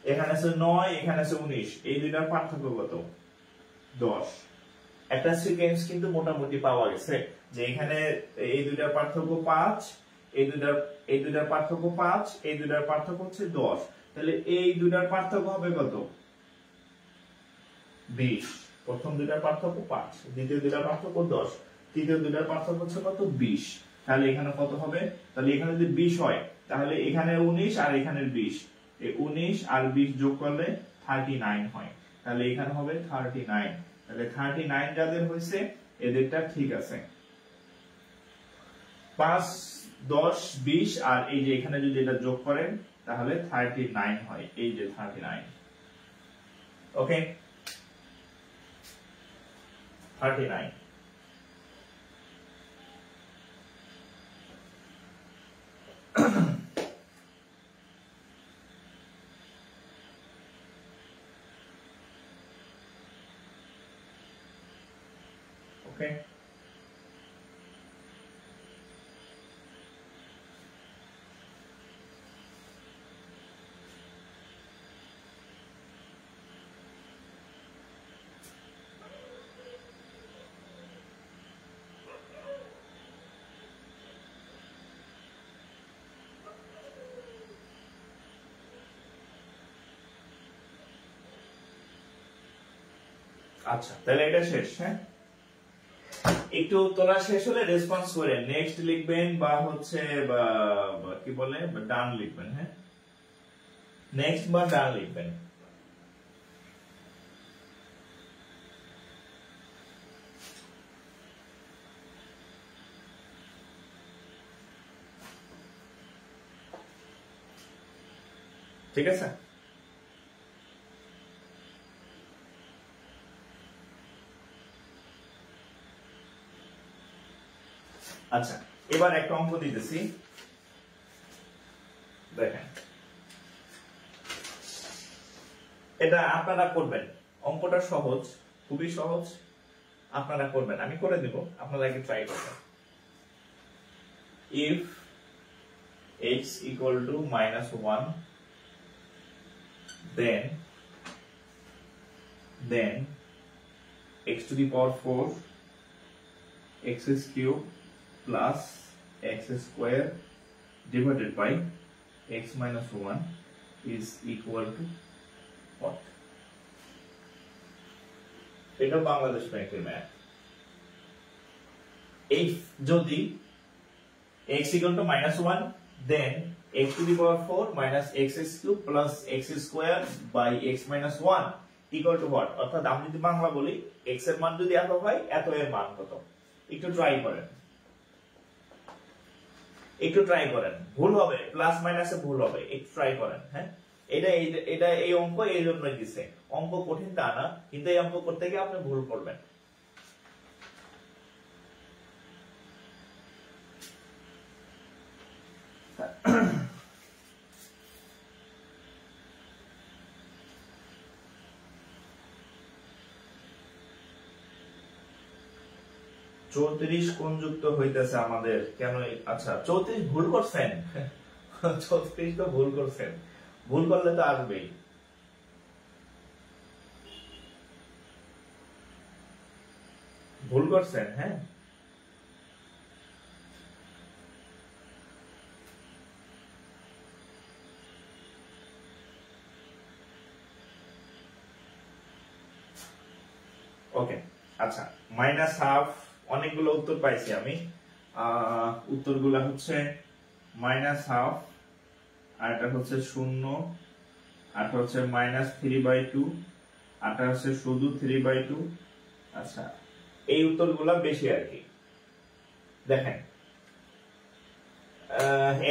এখানে আছে 9, এখানে আছে 19, এই দুইটার পার্থক্য কত 10। একটা সিকোয়েন্স কিন্তু মোটামুটি পাওয়া গেছে যে এখানে এই দুইটার পার্থক্য 5, এই দুইটার পার্থক্য 5, এই দুইটার পার্থক্য হচ্ছে 10। তাহলে এই দুইটার পার্থক্য হবে কত 20। প্রথম দুইটার পার্থক্য 5, দ্বিতীয় দুইটার পার্থক্য 10, তৃতীয় দুইটার পার্থক্য হচ্ছে কত 20। তাহলে এখানে কত হবে, তাহলে এখানে যদি 20 হয়, তাহলে এখানে 19 আর এখানে 20, এই 19 আর 20 যোগ করলে 39 হয়। তাহলে এখানে হবে 39। তাহলে 39 যাদের হয়েছে এদেরটা ঠিক আছে। 5, 10, 20 আর এই যে এখানে যদি এটা যোগ করেন তাহলে 39 হয়, এই যে 39। ওকে, 39। ওকে, আচ্ছা তাহলে এটা শেষ। হ্যাঁ, একটু তোলা শেষ হলে রেসপন্স করে নেক্সট লিখবেন বা হচ্ছে কি বলে ডান লিখবেন। হ্যাঁ, নেক্সট বা ডান লিখবেন। ঠিক আছে, আচ্ছা এবার একটা অঙ্ক দিতেছি, দেখেন এটা আপনারা করবেন। অঙ্কটা সহজ, খুবই সহজ, আপনারা করবেন, আমি করে দিব, আপনারা আগে ট্রাই করবেন। if x equal to -1, then x to the power 4 x cube plus x square divided by x minus 1 is equal to what? এটা বাংলাদেশ ব্যাংকের ম্যাথ। if যদি x equal to -1, then x to the power 4 minus x cube plus x square by x minus 1 equal to what? অর্থাৎ আমি যদি বাংলা বলি x এর মান যদি এত হয়, এত এর মান কত? একটু ট্রাই করেন, ভুল হবে, প্লাস মাইনাসে ভুল হবে, একটু ট্রাই করেন। হ্যাঁ, এটা এই অঙ্ক এই জন্যই দিছে, অঙ্ক কঠিন তা না, কিন্তু এই অঙ্ক করতে গিয়ে আপনি ভুল করবেন। চৌত্রিশ কোন যুক্ত হইতেছে আমাদের কেন? আচ্ছা 34 ভুল করছেন, 34 তো ভুল করছেন, ভুল করলে তো আসবেই। ভুল করছেন, হ্যাঁ ওকে। আচ্ছা -হাফ, অনেকগুলো উত্তর পাইছি আমি। উত্তরগুলো হচ্ছে -হাফ, আর এটা হচ্ছে 0, আর এটা হচ্ছে -3/2, আর এটা হচ্ছে শুধু 3/2। আচ্ছা এই উত্তরগুলো বেশি আর কি। দেখেন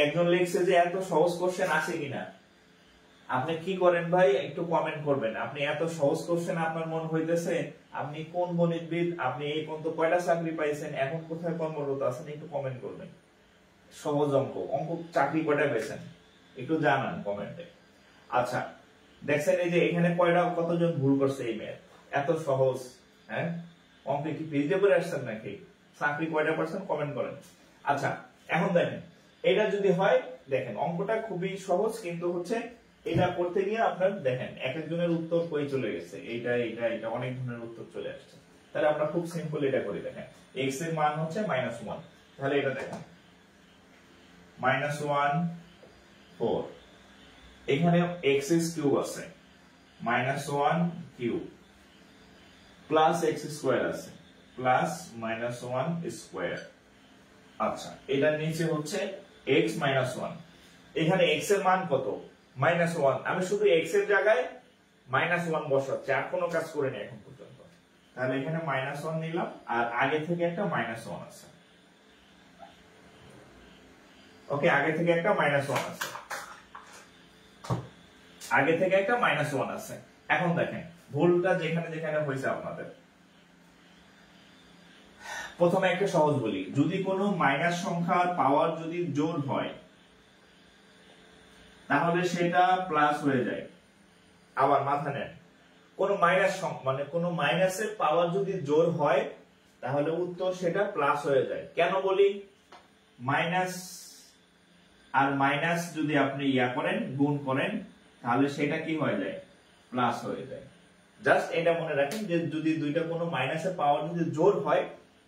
একজন লিখছে যে এত সহজ কোশ্চেন আছে কিনা। আপনি কি করেন ভাই, একটু কমেন্ট করবেন। আপনি এত সহজ কোশ্চেন আপনার মন হইতেছে, আপনি কোন গণিতবিদ, আপনি এই পর্যন্ত কয়টা চাকরি পাইছেন, এখন কোথায় কর্মরত আছেন, একটু কমেন্ট করবেন। সহজ অঙ্ক চাকরি কয়টা পেয়েছেন একটু জানান কমেন্টে। আচ্ছা দেখছেন এই যে এখানে কতজন ভুল করছে এই ম্যাথ, এত সহজ। হ্যাঁ, অঙ্কে কি পেজে পড়ে আসছেন নাকি? চাকরি কয়টা পারছেন কমেন্ট করেন। আচ্ছা এখন দেখেন এটা যদি হয়, দেখেন অঙ্কটা খুবই সহজ, কিন্তু হচ্ছে এটা করতে গিয়ে আপনার দেখেন এক একজনের উত্তর কই চলে গেছে, এইটা এটা এটা অনেক ধরনের উত্তর চলে আসছে। তাহলে আমরা খুব সিম্পল এটা করি। দেখেন x এর মান হচ্ছে -1, তাহলে এটা দেখেন -1 4, এখানে x কিউব আছে, -1 কিউব প্লাস x স্কয়ার আছে, প্লাস -1 স্কয়ার। আচ্ছা এটার নিচে হচ্ছে x -1, এখানে x এর মান কত? -1। আমি শুধু x এর জায়গায় -1 বসাচ্ছি, আর কোনো কাজ করিনি এখন পর্যন্ত। তাহলে এখানে -1 নিলাম, আর আগে থেকে একটা -1 আছে। ওকে, আগে থেকে একটা -1 আছে, আগে থেকে একটা -1 আছে। এখন দেখেন ভুলটা যেখানে যেখানে হয়েছে আপনাদের। প্রথমে একটা সহজ বলি, যদি কোনো মাইনাস সংখ্যার পাওয়ার যদি জোড় হয় তাহলে সেটা প্লাস হয়ে যায়। আবার মাথা নেন, কোন মাইনাস মানে কোন মাইনাসের পাওয়ার যদি জোড় হয় তাহলে উত্তর সেটা প্লাস হয়ে যায়। কেন বলি? মাইনাস আর মাইনাস যদি আপনি করেন, গুণ করেন, তাহলে সেটা কি হয়ে যায়? প্লাস হয়ে যায়। জাস্ট এটা মনে রাখেন যে যদি দুইটা কোনো মাইনাসের পাওয়ার যদি জোড় হয়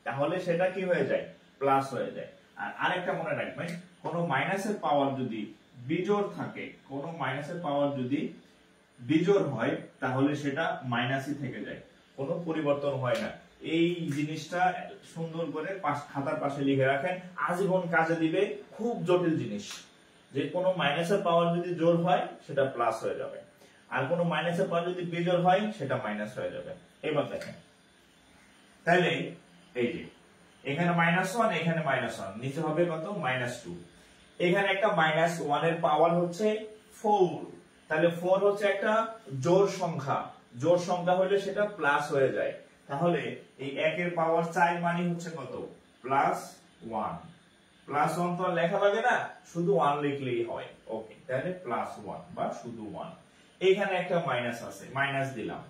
তাহলে সেটা কি হয়ে যায়? প্লাস হয়ে যায়। আর আরেকটা মনে রাখবেন, কোন মাইনাসের পাওয়ার যদি বিজোড় থাকে, কোন মাইনাসের পাওয়ার যদি বিজোড় হয় তাহলে সেটা মাইনাসই থেকে যায়, কোনো পরিবর্তন হয় না। এই জিনিসটা সুন্দর করে খাতার পাশে লিখে রাখেন, আজীবন কাজে দিবে। খুব জটিল জিনিস, যে কোনো মাইনাসের পাওয়ার যদি জোড় হয় সেটা প্লাস হয়ে যাবে, আর কোনো মাইনাসের পাওয়ার যদি বিজোড় হয় সেটা মাইনাস হয়ে যাবে। এবার দেখেন, তাহলে এই যে এখানে -1, এখানে -1, নিচে হবে কত? -2। এখানে একটা -1 এর পাওয়ার হচ্ছে 4, তাহলে 4 হচ্ছে একটা জোড় সংখ্যা, জোড় সংখ্যা হলে সেটা প্লাস হয়ে যায়। তাহলে এই 1 এর পাওয়ার 4 মানে হচ্ছে কত? +1। +1 তো লেখা লাগে না, শুধু 1 লিখলেই হয়। ওকে, তাহলে +1 বা শুধু 1। এখানে একটা মাইনাস আছে, মাইনাস দিলাম।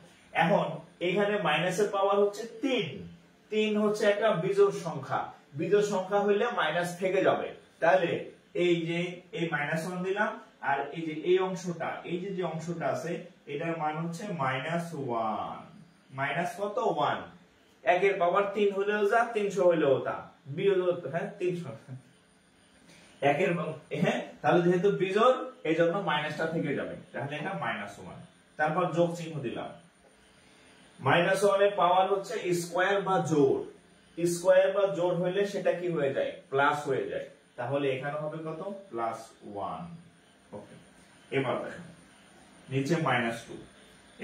এখন এখানে মাইনাসের পাওয়ার হচ্ছে 3, 3 হচ্ছে একটা বিজোড় সংখ্যা, বিজোড় সংখ্যা হইলে মাইনাস থেকে যাবে। তাহলে এই যে এই -1 দিলাম, আর এই যে এই অংশটা, এই যে অংশটা আছে এটার মান হচ্ছে -1 মাইনাস কত 1। 1 এর পাওয়ার 3 হলেও যা, 300 হলেও তা, বিজোড়, হ্যাঁ 300 1 এর, হ্যাঁ তাহলে যেহেতু বিজোড় এই জন্য মাইনাসটা থেকে যাবে, তাহলে এটা -1। তারপর যোগ চিহ্ন দিলাম। -1 এর পাওয়ার হচ্ছে স্কয়ার বা জোড়, স্কয়ার বা জোড় হইলে সেটা কি হয়ে যায়, প্লাস হয়ে যায়। তাহলে এখানে হবে কত, +1। ওকে, এবার দেখেন নিচে -2,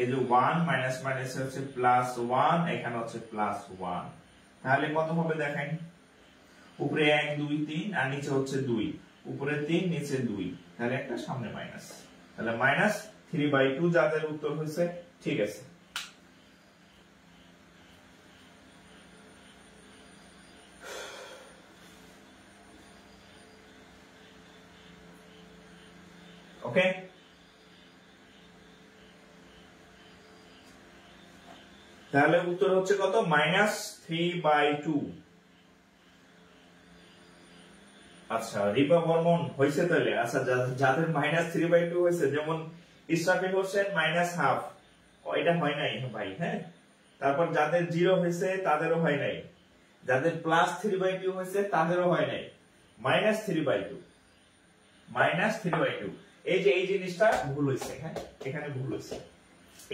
এই যে 1 মাইনাস মাইনাস হচ্ছে +1, এখানে হচ্ছে +1। তাহলে কত হবে দেখেন, উপরে 1 2 3 আর নিচে হচ্ছে 2, উপরে 3 নিচে 2, তাহলে একটা সামনে মাইনাস, তাহলে -3/2 যাদের উত্তর হয়েছে। ঠিক আছে, ওকে। তাহলে উত্তর হচ্ছে কত, -3/2। আচ্ছা, রিপা বর্মন হয়েছে তাহলে। আচ্ছা, যাদের -3/2 হয়েছে, যেমন ইসরাফিল হোসেন -1/2, এটা হয় নাই ভাই, হ্যাঁ। তারপর যাদের 0 হয়েছে তাদেরও হয় নাই, যাদের +3/2 হয়েছে তাদেরও হয় নাই। -3/2, -3/2, এই যে এই জিনিসটা ভুল হয়েছে, হ্যাঁ এখানে ভুল হয়েছে,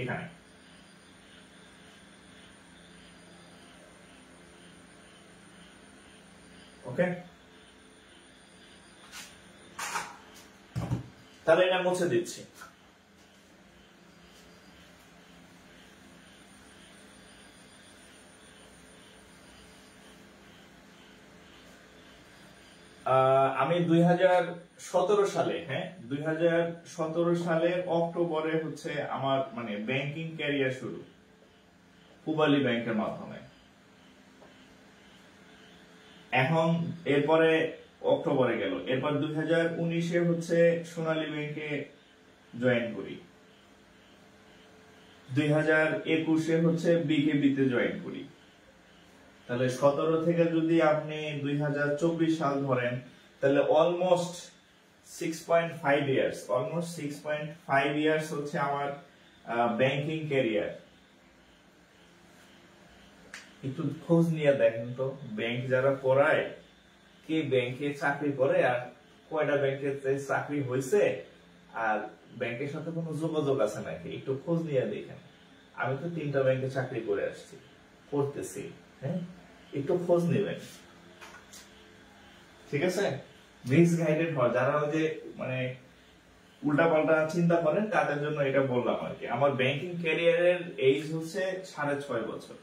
এখানে। ওকে, তাহলে এটা মুছে দিচ্ছি। আমি 2017 সালে, হ্যাঁ 2017 সালের অক্টোবরে হচ্ছে আমার মানে ব্যাংকিং ক্যারিয়ার শুরু, পূবালী ব্যাংকের মাধ্যমে। এখন এরপরে অক্টোবরে গেল, এরপর 2019-এ হচ্ছে সোনালী ব্যাংকে জয়েন করি, 2021-এ হচ্ছে বিকেবিতে জয়েন করি। তাহলে 17 থেকে যদি আপনি 2024 সাল ধরেন, তাহলে অলমোস্ট 6.5 ইয়ার্স, অলমোস্ট 6.5 ইয়ার্স হচ্ছে আমার ব্যাংকিং ক্যারিয়ার। একটু খোঁজ নিয়ে দেখেন তো, ব্যাংক যারা পড়ায়, কে ব্যাংকে চাকরি করে আর কয়টা ব্যাংকে চাকরি হয়েছে, আর ব্যাংকের সাথে কোনো যোগাযোগ আছে নাকি, একটু খোঁজ নিয়ে দেখেন। আমি তো 3টা ব্যাংকে চাকরি করে আসছি, করতেছি, হ্যাঁ একটু খোঁজ নেবেন, ঠিক আছে। মিস গাইডেড হয় যারা ওই যে মানে উল্টাপাল্টা চিন্তা করেন, তাদের জন্য এটা বললাম আর কি। আমার ব্যাংকিং ক্যারিয়ারের এজ হচ্ছে 6.5 বছর।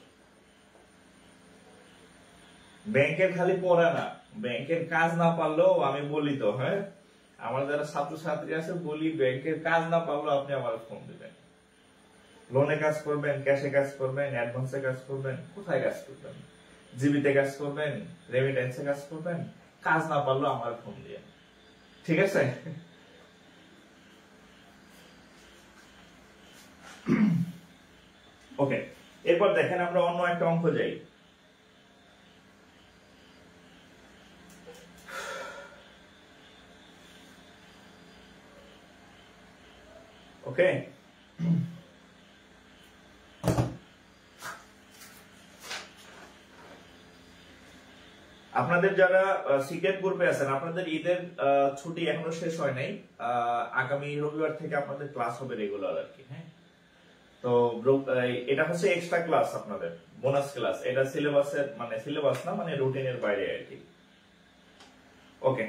ব্যাংকের খালি পড়া না, ব্যাংকের কাজ না পারলেও আমি বলি তো, হ্যাঁ আমার যারা ছাত্রছাত্রী আছে বলি, ব্যাংকের কাজ না পারলেও আপনি আমার ফোন দিবেন। লোনে কাজ করবেন, ক্যাশে কাজ করবেন, অ্যাডভান্সে কাজ করবেন, কোথায় কাজ করবেন, জিবিতে কাজ করবেন, রেমিটেন্সে কাজ করবেন, কাজ না পারলেও আমার ফোন দিয়ে, ঠিক আছে। ওকে, এরপর দেখেন আমরা অন্য একটা অঙ্ক যাই। ওকে, আপনাদের যারা সিক্রেট গ্রুপে আছেন, আপনাদের ঈদের ছুটি এখনো শেষ হয় নাই, আগামী রবিবার থেকে আপনাদের ক্লাস হবে রেগুলার আর কি, হ্যাঁ। তো এটা হচ্ছে এক্সট্রা ক্লাস, আপনাদের বোনাস ক্লাস, এটা সিলেবাসের মানে সিলেবাস না, মানে রুটিনের বাইরে আর কি। ওকে,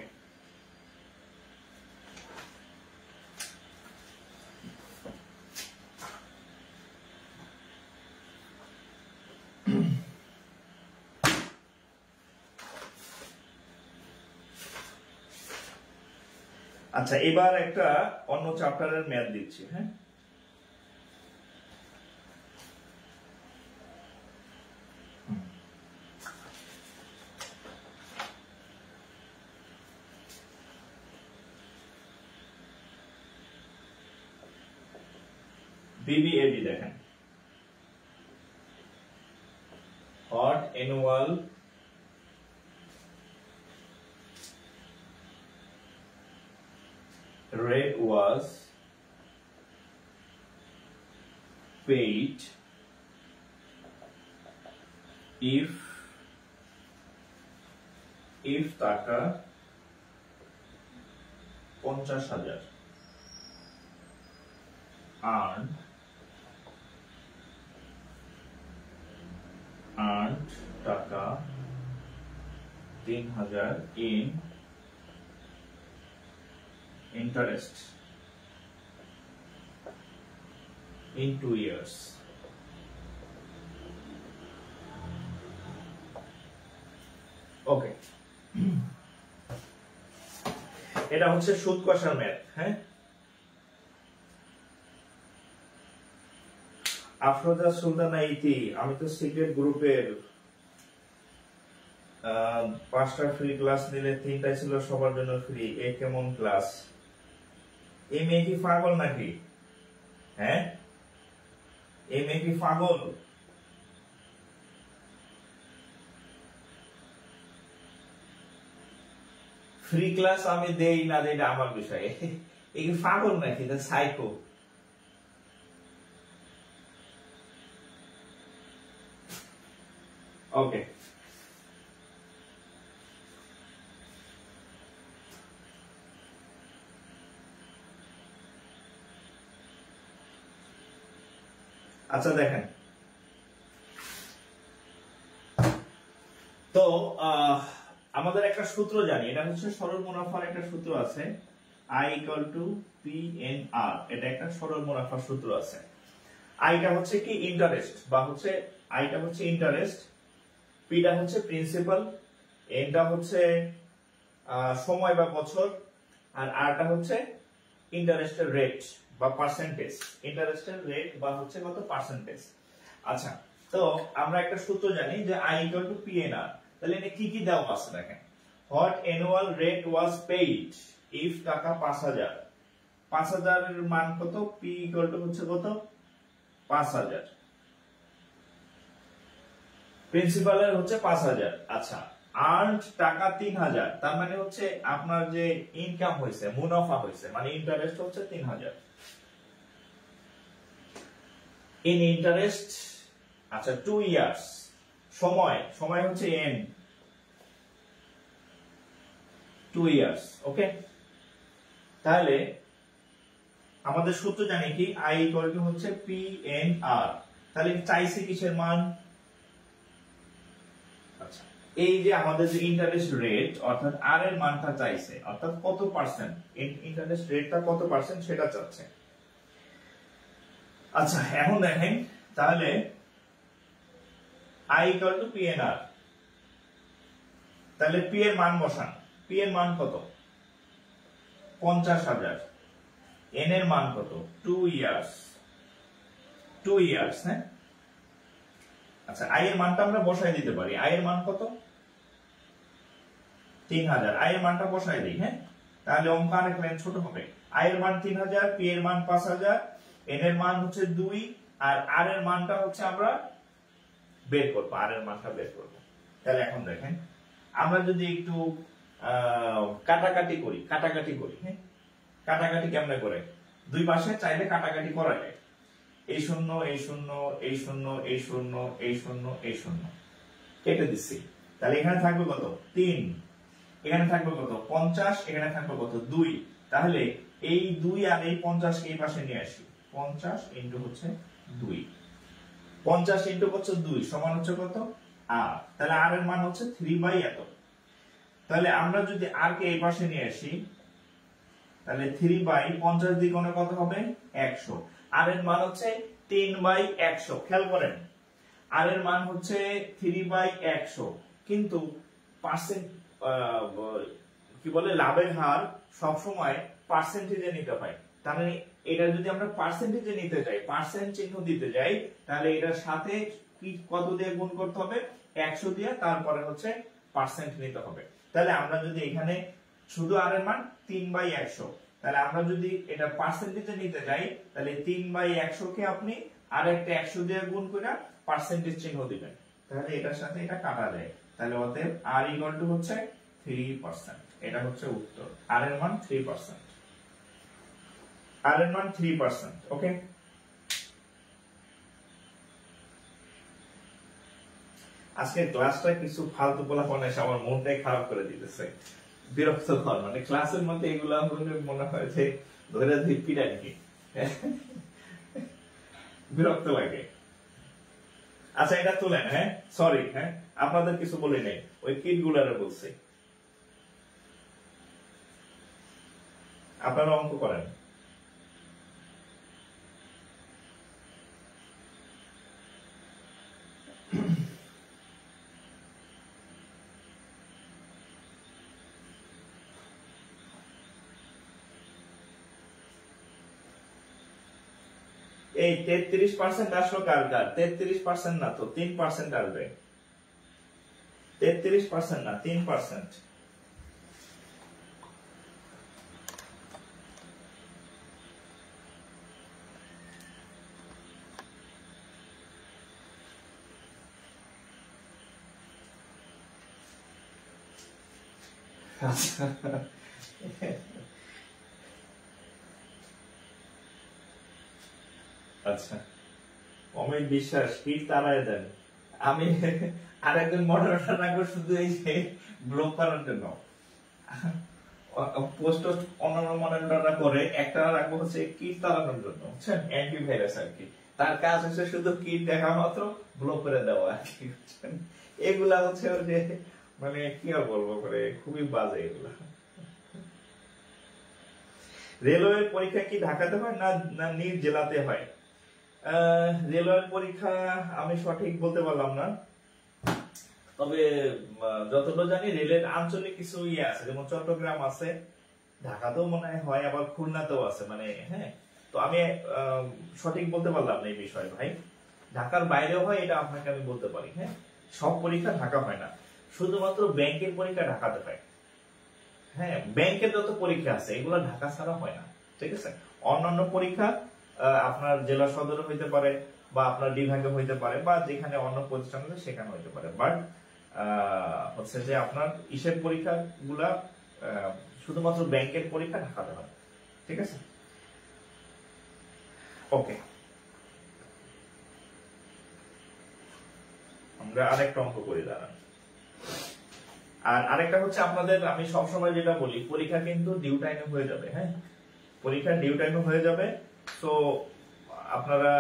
আচ্ছা এবার একটা অন্য চ্যাপ্টারের ম্যাথ দিচ্ছি, হ্যাঁ। BBAB দেখেন, hot annual rate was paid if টাকা 50,000 earned টাকা 3,000 in interest in 2 years. Okay. এটা হচ্ছে সুদ কষার ম্যাথ। হ্যাঁ, আফরোজা সুলতানা ইতি, আমি তো সিক্রেট গ্রুপের 5টা ফ্রি ক্লাস নিলে 3টাই ছিল সবার জন্য ফ্রি। এ কেমন ক্লাস? এই মেয়ে কি পাগল নাকি? হ্যাঁ, এই মেয়ে কি পাগল? ফ্রি ক্লাস আমি দেই না দেই এটা আমার বিষয়। এই কি পাগল নাকি? সাইকো। ওকে, আচ্ছা দেখেন তো আমাদের একটা সূত্র জানি, এটা হচ্ছে সরল মুনাফার একটা সূত্র আছে, I = PNR। এটা একটা সরল মুনাফার সূত্র আছে। আইটা হচ্ছে কি ইন্টারেস্ট, বা হচ্ছে আইটা হচ্ছে ইন্টারেস্ট, পিটা হচ্ছে প্রিন্সিপাল, এনটা হচ্ছে সময় বা বছর, আর আরটা হচ্ছে ইন্টারেস্টের রেট বা পার্সেন্টেজ। ইন্টারেস্টের রেট বা হচ্ছে কত পার্সেন্টেজ। আচ্ছা, তো আমরা একটা সূত্র জানি যে I = PNR। তাহলে এটা কি কি দেওয়া আছে দেখেন। What annual rate was paid if টাকা 5,000। 5,000 এর মান কত? P = হচ্ছে কত? 5,000। প্রিন্সিপালের হচ্ছে 5,000। আচ্ছা, আর্নড টাকা 3,000, তার মানে হচ্ছে আপনার যে ইনকাম হয়েছে, মুনাফা হয়েছে, মানে ইন্টারেস্ট হচ্ছে 3,000 ইন ইন্টারেস্ট। আচ্ছা, 2 ইয়ার্স, সময় হচ্ছে এন, 2 ইয়ার্স। ওকে, তাহলে আমাদের সূত্র জানি কি I = হচ্ছে PNR। তাহলে চাইছে কিসের মান? আচ্ছা, এই যে আমাদের যে ইন্টারেস্ট রেট অর্থাৎ আর এর মানটা চাইছে, অর্থাৎ কত পার্সেন্ট ইন্টারেস্ট রেটটা কত পার্সেন্ট সেটা চাচ্ছে। আচ্ছা, এখন দেখেন তাহলে I = PNR, তাহলে P এর মান বসান। P এর মান কত? 50,000। N এর মান কত? 2 ইয়ার্স। 2 ইয়ার্স। হ্যাঁ, আচ্ছা, I এর মানটা আমরা বসাই দিতে পারি। I এর মান কত? 3,000। I এর মানটা বসাই দিই। হ্যাঁ, তাহলে অঙ্ক আরেক লাইন ছোট হবে। I এর মান 3,000, P এর মান 5,000, N এর মান হচ্ছে 2, আর R এর মানটা হচ্ছে আমরা বের করব। R এর মানটা বের করব। তাহলে এখন দেখেন আমরা যদি একটু কাটাকাটি করি। হ্যাঁ, কাটাকাটি কেমনে করে? দুই পাশে চাইলে কাটাকাটি করা যায়। এই শূন্য, এই শূন্য, এই শূন্য, এই শূন্য, এই শূন্য, এই শূন্য কেটে দিচ্ছি। তাহলে এখানে থাকবে কত? 3, এখানে থাকবে কত? 50, এখানে থাকবে কত? 2। তাহলে এই 2 আর এই 50 কে এই পাশে নিয়ে আসি। 50 ইনটু হচ্ছে 2, 50 ইনটু হচ্ছে 2 সমান হচ্ছে কত? r। তাহলে r এর মান হচ্ছে 3 এত। তাহলে আমরা যদি r কে এই পাশে নিয়ে আসি, তাহলে 3/50 দ্বিগুণে কত হবে? 100। r এর মান হচ্ছে 3/100। খেয়াল করেন, r এর মান হচ্ছে 3/100, কিন্তু পার্সেন্ট কি বলে লাভের হার সব সময় পার্সেন্টেজে নিতে হয়। তার মানে এটা যদি আমরা পার্সেন্টেজে নিতে চাই, পার্সেন্ট চিহ্ন দিতে যাই, তাহলে এটার সাথে কি কত দিয়ে গুণ করতে হবে? 100 দিয়ে, তারপরে হচ্ছে পার্সেন্ট নিতে হবে। তাহলে আমরা যদি এখানে শুধু r এর মান 3/100, তাহলে আমরা যদি এটা পার্সেন্টেজে নিতে যাই, তাহলে 3/100 কে আপনি আরেকটা 100 দিয়ে গুণ করে পার্সেন্টেজ চিহ্ন দিবেন, তাহলে এটার সাথে এটা কাটা যায়। তাহলে অতএব r = হচ্ছে 3%। এটা হচ্ছে উত্তর, r এর মান 3%। আর এর মান 3%, ওকে। আজকে ক্লাসটা কিছু ফালতু পোলাপান এসে আমার মনটাই খারাপ করে দিতেছে, বিরক্তকর। মানে ক্লাসের মধ্যে এগুলা হলে মনে হয় যে ধরে ধিপ্পি নাকি, বিরক্ত লাগে। আচ্ছা এটা তুলেন, হ্যাঁ সরি, হ্যাঁ আপনাদের কিছু বলি নাই, ওই কিট গুলারে বলছি, আপনারা অঙ্ক করেন। এই 33% আসলো কার কার? 33% না তো 3% আসবে। 33% না 3%। আচ্ছা আচ্ছা, অমিত বিশ্বাস কি তারায় দেন। আমি আরেকজন মডারেটর রাখবো শুধু এই যে ব্লক করার জন্য, পোস্ট অন্যান্য মডারেটররা করে, একটা রাখবো হচ্ছে কিট চালানোর জন্য, বুঝছেন, অ্যান্টিভাইরাস আর কি। তার কাজ হচ্ছে শুধু কিট দেখা মাত্র ব্লক করে দেওয়া আর কি, বুঝছেন। এগুলা হচ্ছে ওই যে মানে কি আর বলবো, করে খুবই বাজে এগুলা। রেলওয়ের পরীক্ষা কি ঢাকাতে হয় না নিজ জেলাতে হয়? রেলওয়ের পরীক্ষা আমি সঠিক বলতে পারলাম না, তবে যতটা জানি রেলের আঞ্চলিক কিছু ইয়ে আছে, যেমন চট্টগ্রাম আছে, ঢাকাতেও মনে হয়, আবার খুলনাতেও আছে, মানে হ্যাঁ। তো আমি সঠিক বলতে পারলাম না এই বিষয়ে ভাই। ঢাকার বাইরেও হয় এটা আপনাকে আমি বলতে পারি, হ্যাঁ। সব পরীক্ষা ঢাকা হয় না, শুধুমাত্র ব্যাংকের পরীক্ষা ঢাকাতে হয়। হ্যাঁ, ব্যাংকের যত পরীক্ষা আছে এগুলো ঢাকা ছাড়া হয় না, ঠিক আছে। অন্যান্য পরীক্ষা আপনার জেলা সদরে হইতে পারে, বা আপনার বিভাগে হইতে পারে, বা যেখানে অন্য প্রতিষ্ঠান আছে সেখানে হইতে পারে, বাট হচ্ছে যে আপনার ইসের পরীক্ষা গুলা শুধুমাত্র ব্যাংকের পরীক্ষা ঢাকাতে হয়, ঠিক আছে। ওকে, আমরা আরেকটা অঙ্ক করি, দাঁড়ান। আর আরেকটা হচ্ছে আপনাদের, আমি সবসময় যেটা বলি, পরীক্ষা কিন্তু ডিউ টাইমে হয়ে যাবে, হ্যাঁ, পরীক্ষা ডিউ টাইমে হয়ে যাবে। তো আপনারা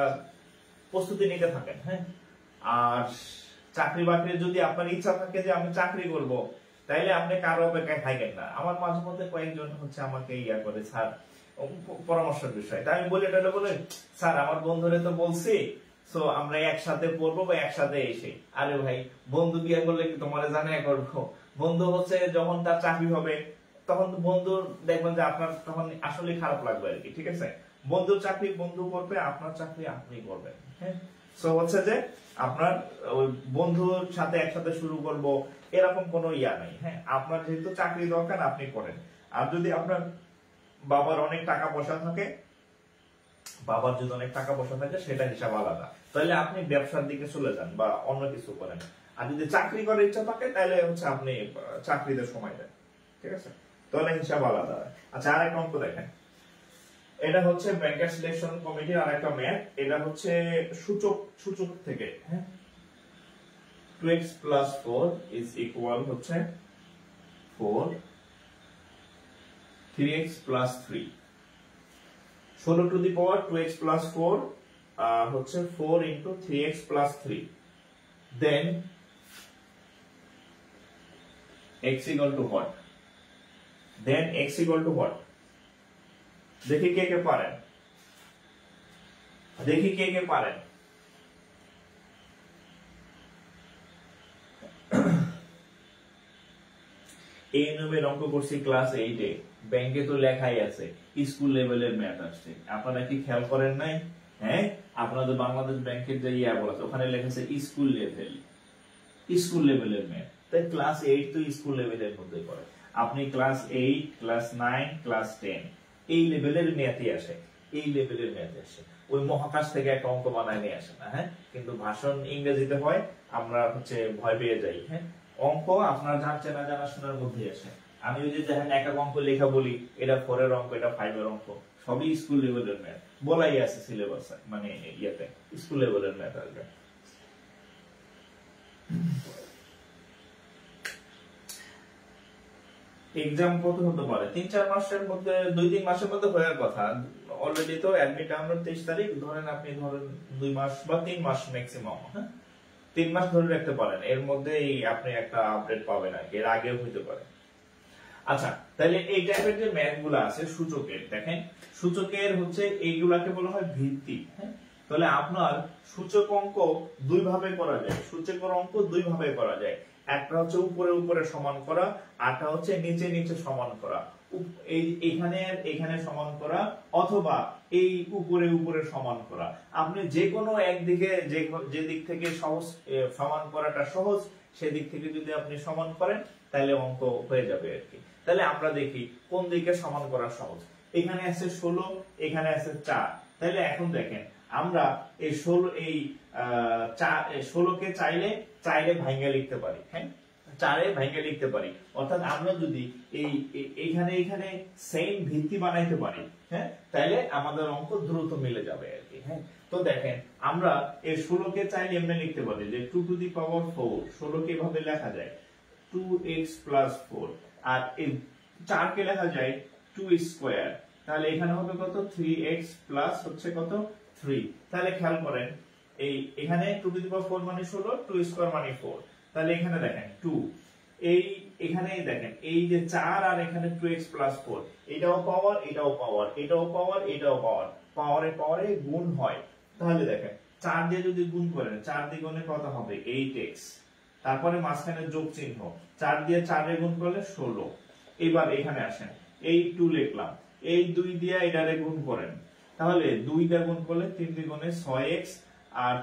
প্রস্তুতি নিতে থাকেন, হ্যাঁ। আর চাকরি বাকরির যদি আপনার ইচ্ছা থাকে যে আমি চাকরি করব, তাইলে আপনি কারো অপেক্ষায় থাকেন না। আমার মাঝে মধ্যে কয়েকজন হচ্ছে আমাকে ইয়া করে, স্যার পরামর্শের বিষয়, তাই আমি বলি, এটা বলে স্যার আমার বন্ধুরে তো বলছি, সো আমরা একসাথে পড়বো বা একসাথে এসে। আরে ভাই, বন্ধু বিয়ে করলে কি তোমার জানাই করবো? বন্ধু হচ্ছে যখন তার চাকরি হবে তখন বন্ধু দেখবেন যে আপনার তখন আসলে খারাপ লাগবে আর কি, ঠিক আছে। বন্ধুর চাকরি বন্ধু করবে, আপনার চাকরি আপনি করবেন, হ্যাঁ। সো হচ্ছে যে আপনার ওই বন্ধুর সাথে একসাথে শুরু করব এরকম কোনো ইয়া নাই, হ্যাঁ। আপনার যেহেতু চাকরি দরকার আপনি করেন। আর যদি আপনার বাবার অনেক টাকা পয়সা থাকে, বাবার যদি অনেক টাকা পয়সা থাকে সেটা হিসাব আলাদা, তাহলে আপনি ব্যবসার দিকে চলে যান বা অন্য কিছু করেন। আর যদি চাকরি করার ইচ্ছা থাকে তাহলে হচ্ছে আপনি চাকরিতে সময় দেন, ঠিক আছে, তাহলে হিসাব আলাদা। আচ্ছা, আরেকটা অঙ্ক দেখেন, এটা হচ্ছে ব্যাংকার সিলেকশন কমিটির আরেকটা ম্যাথ। এটা হচ্ছে সূচক থেকে, হ্যাঁ। 2x plus 4 is equal হচ্ছে 4, 3x plus 3, 16 to the power 2x plus 4 হচ্ছে 4 into 3x plus 3, then x equal to what? Then x equal to what? দেখি কে কে পারেন, দেখি কে কে পারেন। এই নিয়মের অঙ্ক করছি ক্লাস 8 এ, ব্যাংকে তো লেখাই আছে স্কুল লেভেলের ম্যাথ আসছে, আপনারা কি খেয়াল করেন নাই? হ্যাঁ, আপনাদের বাংলাদেশ ব্যাংকের যে ইয়া বলা আছে ওখানে লেখা আছে স্কুল লেভেলের ম্যাথ। তাই ক্লাস 8 তো স্কুল লেভেলের মধ্যে পড়ে। আপনি ক্লাস 8, ক্লাস 9, ক্লাস 10 এই লেভেলের ম্যাথই আসে, এই লেভেলের ম্যাথ আসে। ওই মহাকাশ থেকে একটা অঙ্ক বানায় নিয়ে আসে না, হ্যাঁ। কিন্তু ভাষণ ইংরেজিতে হয়, আমরা হচ্ছে ভয় পেয়ে যাই, হ্যাঁ। অঙ্ক আপনার জানছে না জানাশোনার মধ্যে আসে। আমি ওই যে দেখেন একক অঙ্ক লেখা বলি, এটা 4 এর অঙ্ক, এটা 5 এর অঙ্ক, সবই স্কুল লেভেলের ম্যাথ বলাই আছে সিলেবাসে, মানে ইয়াতে স্কুল লেভেলের ম্যাথ আসবে। এক্সাম কত হতে পারে? 3-4 মাসের মধ্যে, 2-3 মাসের মধ্যে হওয়ার কথা। অলরেডি তো অ্যাডমিট আমরা 23 তারিখ, ধরেন আপনি ধরেন 2 মাস বা 3 মাস ম্যাক্সিমাম, হ্যাঁ 3 মাস ধরে রাখতে পারেন, এর মধ্যেই আপনি একটা আপডেট পাবেন আর কি, এর আগেও হইতে পারে। আচ্ছা, তাহলে এই টাইপের যে ম্যাথ গুলো আছে সূচকের, দেখেন সূচকের হচ্ছে এইগুলাকে বলা হয় ভিত্তি, হ্যাঁ তাহলে আপনার সূচক অঙ্ক দুই ভাবে করা যায়, সূচকের অঙ্ক দুই ভাবে করা যায়, একটা হচ্ছে উপরে উপরে সমান করা, আরটা হচ্ছে নিচে নিচে সমান করা, এই এখানে এখানে সমান করা, অথবা এই উপরে উপরে সমান করা। আপনি যে কোনো একদিকে যে দিক থেকে সহজ সমান করাটা সহজ, সেদিক থেকে যদি আপনি সমান করেন তাহলে অঙ্ক হয়ে যাবে আর কি। তাহলে আমরা দেখি কোন দিকে সমান করা সহজ। এখানে আছে 16, এখানে আছে 4, তাহলে এখন দেখেন আমরা এই 16 কে চাইলে ভাঙা লিখতে পারি, হ্যাঁ 4 এ ভাঙা লিখতে পারি, অর্থাৎ আমরা যদি এইখানে সেম ভিত্তি বানাইতে পারি, হ্যাঁ তাহলে আমাদের অঙ্ক দ্রুত মিলে যাবে আর কি। হ্যাঁ তো দেখেন আমরা এই 16 কে চাইলে এমনি লিখতে পারি যে 2 টু দি পাওয়ার 4, 16 কে এভাবে লেখা যায় 2x + 4, আর এই 4 কে লেখা যায় 2 স্কয়ার, তাহলে এখানে হবে কত 3x প্লাস হচ্ছে কত 3। তাহলে খেয়াল করেন এই এখানে 2 টু দি পাওয়ার 4 মানে 16, 2 স্কয়ার মানে 4, তাহলে এখানে দেখেন 2, এখানে দেখেন এই যে 4 আর এখানে 2x + 4, এটাও পাওয়ার এটাও পাওয়ার এটাও পাওয়ার এটাও পাওয়ার, পাওয়ারে গুণ হয়। তাহলে দেখেন 4 দিয়ে যদি গুণ করেন 4 দিয়ে গুণে কত হবে 8x, তারপরে মাঝখানে যোগ চিহ্ন, 4 দিয়ে 4 এ গুণ করলে 16। এবার এখানে আসেন, এই 2 লিখলাম, এই 2 দিয়ে এটারে গুণ করেন, তাহলে 2 দিয়ে গুণ করলে 3 দ্বিগুণে 6x, আর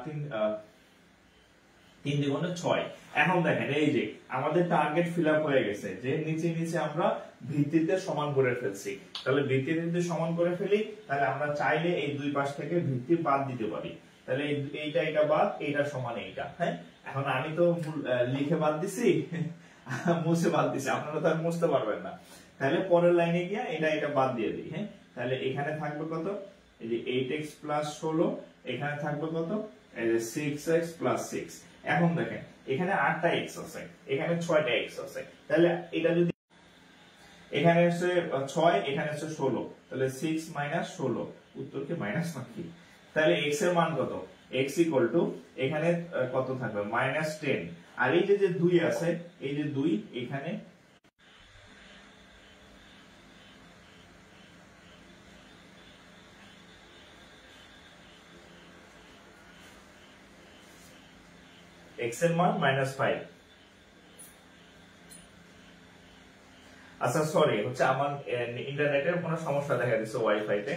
3 দ্বিগুণে 6। এখন দেখেন এই যে আমাদের টার্গেট ফিল আপ হয়ে গেছে, যে নিচে নিচে আমরা ভিত্তিতে সমান করে ফেলছি। তাহলে ভিত্তিতে যদি সমান করে ফেলি তাহলে আমরা চাইলে এই দুই পাশ থেকে ভিত্তি বাদ দিতে পারি, তাহলে এটা বাদ, এটা সমান এইটা। হ্যাঁ এখন আমি তো লিখে বাদ দিছি, মুছে বাদ দিছি, আপনারা তো আর মুছতে পারবেন না। তাহলে পরের লাইনে গিয়ে এটা বাদ দিয়ে দিই। হ্যাঁ তাহলে এখানে থাকবে কত, এই যে 8x + 16, এখানে থাকবে কত, এই যে 6x + 6। এখন দেখেন এখানে 8টা x আছে, এখানে 6টা x আছে, তাহলে এটা যদি এখানে আছে 6, এখানে আছে 16, তাহলে 6 - 16, উত্তর কি মাইনাস নাকি? তাহলে x এর মান কত, x = এখানে কত থাকবে -10, আর এই যে 2 আছে, এই যে 2 এখানে x এর মান -5। আচ্ছা সরি, হচ্ছে আমার ইন্টারনেটের কোনো সমস্যা দেখা দিচ্ছে ওয়াইফাই তে,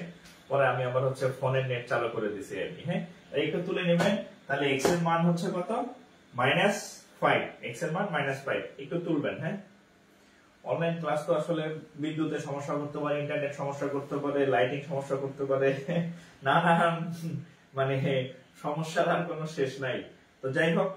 পরে আমি আবার হচ্ছে ফোনের নেট চালু করে দিছি আর কি। হ্যাঁ এইটা তুলে নেবেন, তাহলে x এর মান হচ্ছে কত -5, x এর মান -5 একটু তুলবেন। হ্যাঁ অনলাইন ক্লাস তো আসলে বিদ্যুতের সমস্যা করতে পারে, ইন্টারনেট সমস্যা করতে পারে, লাইটিং সমস্যা করতে পারে, না মানে সমস্যার আর কোনো শেষ নাই। তো যাই হোক,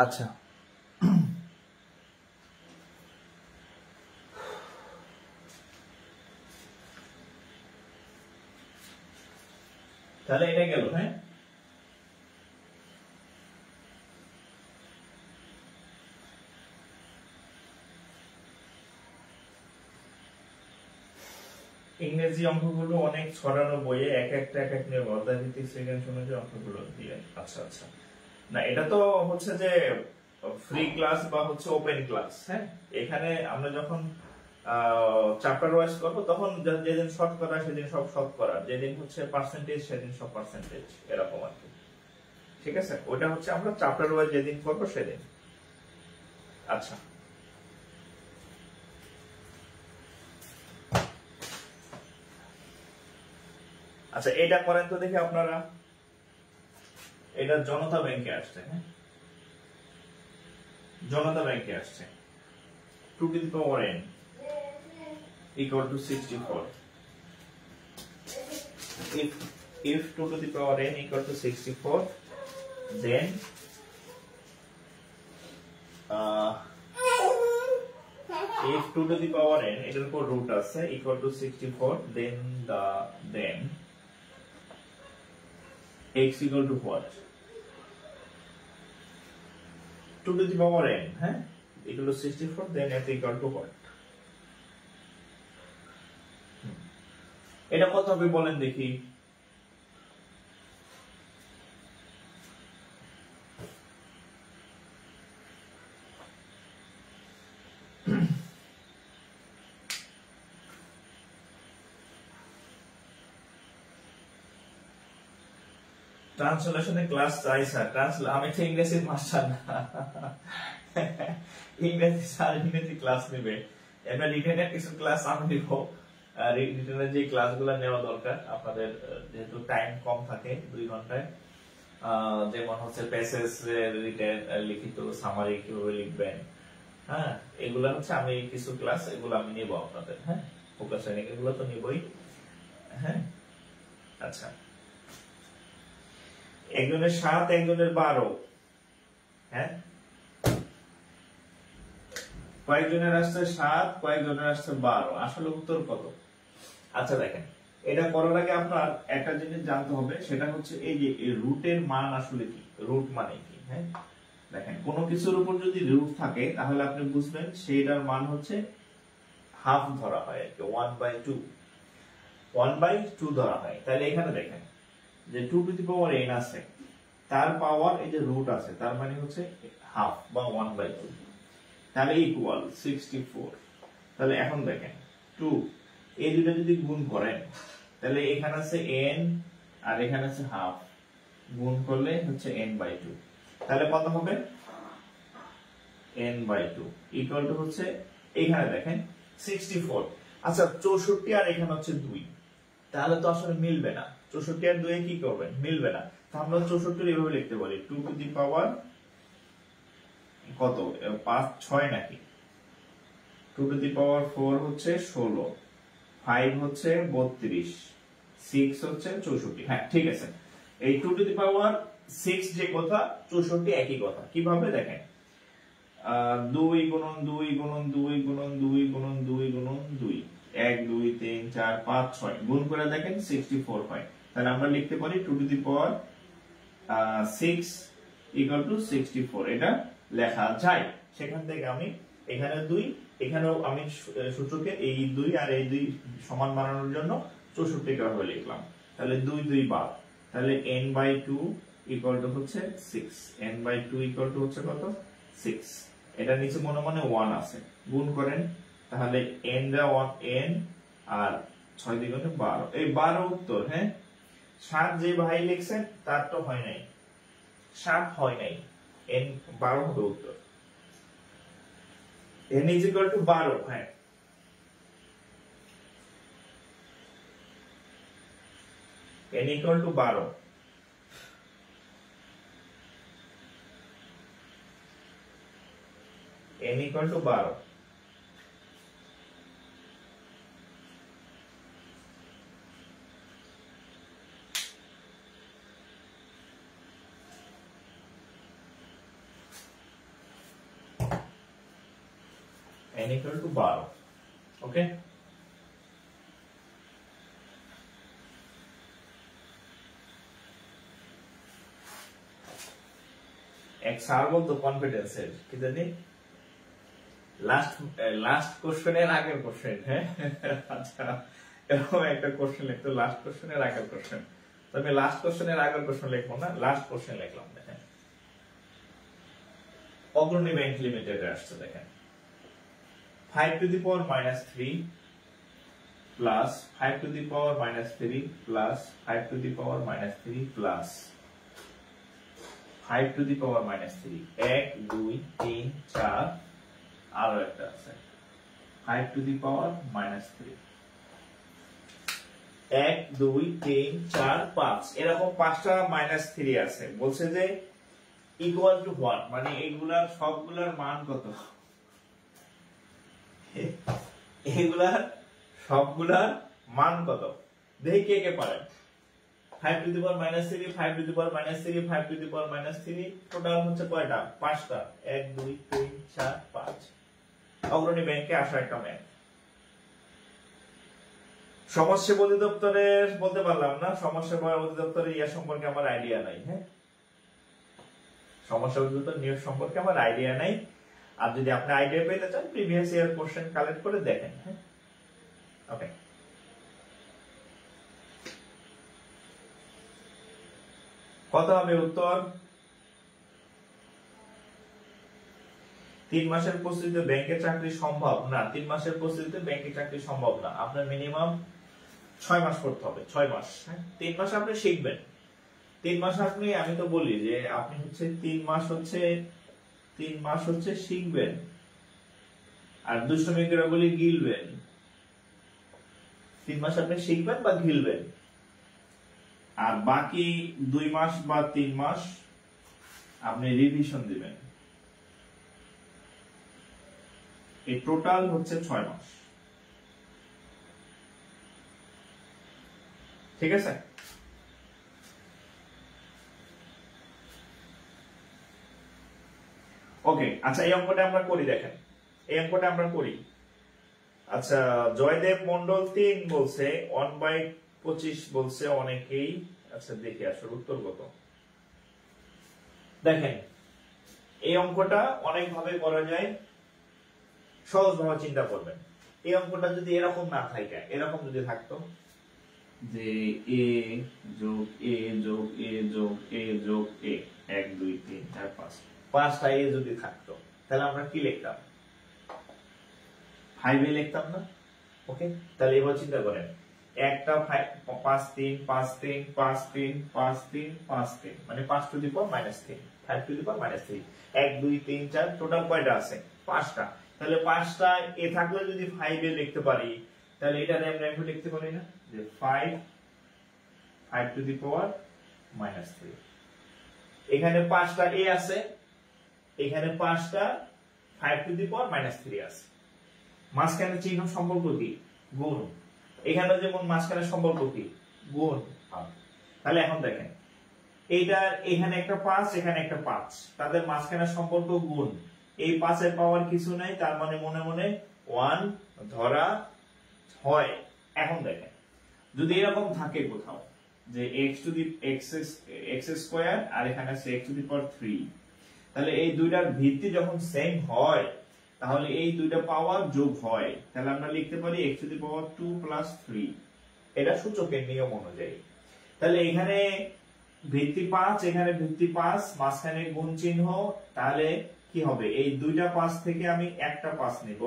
আচ্ছা তাহলে এটা গেল। হ্যাঁ ইংরেজি অঙ্কগুলো অনেক ছড়ানো বইয়ে এক এক নিয়ম, অধ্যায় ভিত্তিক সেকেন্ড অনুযায়ী অঙ্কগুলো দিয়ে। আচ্ছা আচ্ছা, না এটা তো হচ্ছে যে ফ্রি ক্লাস বা হচ্ছে ওপেন ক্লাস। হ্যাঁ এখানে আমরা যখন চ্যাপ্টার ওয়াইজ করবো তখন যেদিন শর্ট করা সেদিন সব শর্ট করা, যেদিন হচ্ছে পার্সেন্টেজ সেদিন সব পার্সেন্টেজ, এরকম আর কি। ঠিক আছে, ওটা হচ্ছে আমরা চ্যাপ্টার ওয়াইজ যেদিন করবো সেদিন। আচ্ছা আচ্ছা এটা করেন তো দেখি আপনারা, এটা জনতা ব্যাংকে আসছে, হ্যাঁ জনতা ব্যাংকে আসছে 2 to the power n equal to 64. If 2 to the power n equal to 64, then if 2 to the power n এটার উপর রুট আছে equal to 64, then x equal to what? 2 to the power n, হ্যাঁ equal to 64, then f equal to what? এটা কত হবে বলেন দেখি? ট্রান্সলেশনে class চাই স্যার, আমি তো ইংরেজির মাস্টার না। ইংরেজি স্যার ইংরেজি ক্লাস নেবে, এবার রিটেনের কিছু ক্লাস আমি নিব। রিটেনের যে ক্লাসগুলো নেওয়া দরকার আপনাদের, যেহেতু টাইম কম থাকে 2 ঘন্টায়, যেমন হচ্ছে প্যাসেজ রিটেন, লিখিত সামারি কিভাবে লিখবেন, হ্যাঁ এগুলা হচ্ছে আমি কিছু ক্লাস এগুলো আমি নেব আপনাদের, হ্যাঁ ফোকাস ট্রেনিং এগুলো তো নিবই, হ্যাঁ আচ্ছা। একজনের 7, একজনের 12, হ্যাঁ কয়েকজনের আসছে 7, কয়েকজনের আসছে 12, আসলে উত্তর কত? আচ্ছা দেখেন, এটা করার আগে আপনার একটা জিনিস জানতে হবে, সেটা হচ্ছে এই যে রুটের মান আসলে কি, রুট মানে কি, হ্যাঁ দেখেন কোন কিছুর উপর যদি রুট থাকে তাহলে আপনি বুঝবেন সেটার মান হচ্ছে হাফ ধরা হয় আর কি, 1/2 ধরা হয়। তাহলে এখানে দেখেন যে 2 to the power n আছে, তার পাওয়ার এই যে রুট আছে, তার মানে হচ্ছে হাফ বা 1/2, তাহলে ইকুয়াল 64। তাহলে এখন দেখেন 2 এই দুটো যদি গুণ করেন তাহলে এখানে আছে n আর এখানে আছে হাফ, গুণ করলে হচ্ছে n/2, তাহলে কত হবে? n/2 ইকুয়াল টু হচ্ছে এখানে দেখেন 64। আচ্ছা 64 আর এখানে হচ্ছে 2, তাহলে তো আসলে মিলবে না, 64 আর 2 কি করবেন, মিলবে না। তো আমরা 64 এভাবে লিখতে পারি 2 to the power কত, 5 6 নাকি, 2 to the power 4 হচ্ছে 16, 5 হচ্ছে 32, 6 হচ্ছে 64, হ্যাঁ ঠিক আছে। এই 2 to the power 6 যে কথা, 64 একই কথা। কিভাবে দেখেন, 2 গুণন 2 গুণন 2 গুণন 2 গুণন 2 গুণন 2, 1 2 3 4 5 6 গুণ করে দেখেন 64 হয়। তাহলে আমরা লিখতে পারি 2 to the power 6 equal to 64, এটা লেখা যায়। সেখান থেকে আমি এখানে 2, এখানেও আমি সূত্রকে এই 2 আর এই 2 সমান বানানোর জন্য 64 ভাবে লিখলাম। তাহলে 2 2 বাদ, তাহলে n/2 equal to হচ্ছে 6, n/2 equal to হচ্ছে কত, 6। এটা নিচে মনে মনে 1 আছে, গুণ করেন তাহলে n রা 1 n আর 6 দ্বিগুণে 12, এই 12 উত্তর। হ্যাঁ 7 যে ভাই লিখছেন তার তো হয় নাই, 7 হয় নাই, n 12 হবে উত্তর। n is equal to 12, হ্যাঁ n equal to 12, n equal to 12, n equal to 12, okay। এক স্যার বলতো কনফিডেন্সের কি জানি, লাস্ট কোশ্চেনের আগের কোশ্চেন, হ্যাঁ আচ্ছা এরকম একটা কোশ্চেন লিখতো, লাস্ট কোশ্চেনের আগের কোশ্চেন। তো আমি লাস্ট কোশ্চেনের আগের কোশ্চেন লিখবো না, লাস্ট কোশ্চেন লিখলাম। দেখেন অগ্রণী ব্যাংক লিমিটেডে আসছে, দেখেন 5 to the power -3 plus 5 to the power -3 plus 5 to the power -3 plus 5 to the power -3, 1 2 3 4, আরো একটা আছে 5 to the power -3। 1 2 3 4 5 এরকম পাঁচটা -3 আছে, বলছে যে ইকুয়াল টু হোয়াট, মানে এগুলার সবগুলার মান কত, এগুলার সবগুলার মান কত, দেখি কে কে পারেন। 5 to the power -3 5 to the power -3 5 to the power -3 total হচ্ছে কয়টা, পাঁচটা। 1 2 3 4 5। অগ্রণী ব্যাংকে আসা একটা ম্যাথ। সমাজসেবা অধিদপ্তরের বলতে পারলাম না, সমাজসেবা অধিদপ্তরের ইয়া সম্পর্কে আমার আইডিয়া নাই। হ্যাঁ, সমাজসেবা অধিদপ্তর নিয়োগ সম্পর্কে আমার আইডিয়া নাই। আর যদি আপনি আইডিয়া পেতে চান, প্রিভিয়াস ইয়ার কোশ্চেন কালেক্ট করে দেখেন। হ্যাঁ, ওকে। কত হবে উত্তর? 3 মাসের প্রস্তুতিতে ব্যাংকের চাকরি সম্ভব না। 3 মাসের প্রস্তুতিতে ব্যাংকের চাকরি সম্ভব না। আপনার মিনিমাম 6 মাস করতে হবে, 6 মাস। হ্যাঁ, 3 মাস আপনি শিখবেন। 3 মাস আপনি, আমি তো বলি যে আপনি হচ্ছে 3 মাস হচ্ছে শিখবেন, আর দুষ্টমিকেরা বলি গিলবেন। 3 মাস আপনি শিখবেন বা গিলবেন, আর বাকি 2 মাস বা 3 মাস আপনি রিভিশন দিবেন। এই টোটাল হচ্ছে 6 মাস। ঠিক আছে? ওকে, আচ্ছা এই অঙ্কটা আমরা করি, দেখেন এই অঙ্কটা আমরা করি। আচ্ছা, জয়দেব মন্ডল 3 বলছে, 1/25 বলছে অনেকেই। আচ্ছা দেখি আসলে উত্তর কত। দেখেন এই অঙ্কটা অনেক ভাবে করা যায়, সহজ ভাবে চিন্তা করবেন। এই অঙ্কটা যদি এরকম না থাকে, এরকম যদি থাকতো যে a যোগ a যোগ a যোগ a যোগ a 1 2 3 4 5 পাঁচটা a যদি থাকতো, তাহলে আমরা কি লিখতাম? 5a লিখতাম না? ওকে, তাহলে এবার চিন্তা করেন, একটা 5 3 5 3 5 3 5 3 5 3 মানে 5 to the power -3 5 to the power -3 1 2 3 4 total কয়টা আছে? পাঁচটা। তাহলে পাঁচটা এ থাকলে যদি 5a লিখতে পারি, তাহলে এটা আমরা এভাবে লিখতে পারি না যে 5 টু দি পাওয়ার -3। এখানে পাঁচটা a আছে, এখানে পাঁচটা 5 টু দি পাওয়ার -3 আছে। মাঝখানে চিহ্ন সম্পর্ক কি? গুণ। এখানে যেমন মাঝখানে সম্পর্ক কি? গুণ। তাহলে এখন দেখেন, এইটার এখানে একটা 5 এখানে একটা 5, তাদের মাঝখানে সম্পর্ক গুণ। এই 5 এর পাওয়ার কিছু নাই, তার মানে মনে মনে 1 ধরা হয়। এখন দেখেন, যদি এরকম থাকে কোথাও যে x স্কয়ার আর এখানে আছে x টু দি পাওয়ার 3, তাহলে এই দুইটার ভিত্তি যখন সেম হয়, তাহলে এই দুইটা পাওয়ার যোগ হয়। তাহলে আমরা লিখতে পারি x to the power 2 plus 3, এটা সূচকের নিয়ম অনুযায়ী। তাহলে এখানে ভিত্তি 5, এখানে ভিত্তি 5, মাঝখানে গুণ চিহ্ন, তাহলে কি হবে? এই দুইটা 5 থেকে আমি একটা 5 নিব,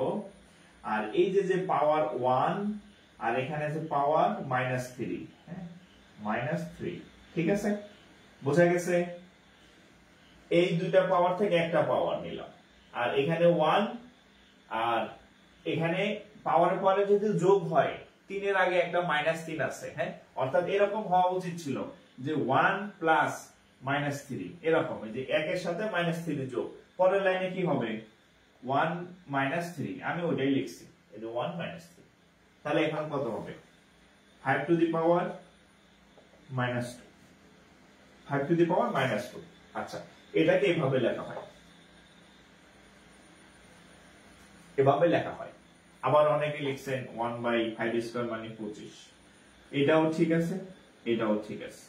আর এই যে পাওয়ার 1 আর এখানে আছে পাওয়ার -3, হ্যাঁ -3। ঠিক আছে, বোঝা গেছে? এই দুইটা পাওয়ার থেকে একটা পাওয়ার নিলাম, আর এখানে 1, আর এখানে পাওয়ারের পরে যদি যোগ হয়, 3 এর আগে একটা -3 আছে। হ্যাঁ, অর্থাৎ এরকম হওয়া উচিত ছিল যে 1 প্লাস -3, এরকম এই যে 1 এর সাথে -3 যোগ। পরের লাইনে কি হবে? 1 -3, আমি ওটাই লিখছি, এই যে 1 -3। তাহলে এখন কত হবে? 5 to the power -2, 5 to the পাওয়ার -2। আচ্ছা, এটাকে এভাবে লেখা হয়, এভাবে লেখা হয়। আবার অনেকে লিখছেন 1/5² মানে 25। এটাও ঠিক আছে, এটাও ঠিক আছে,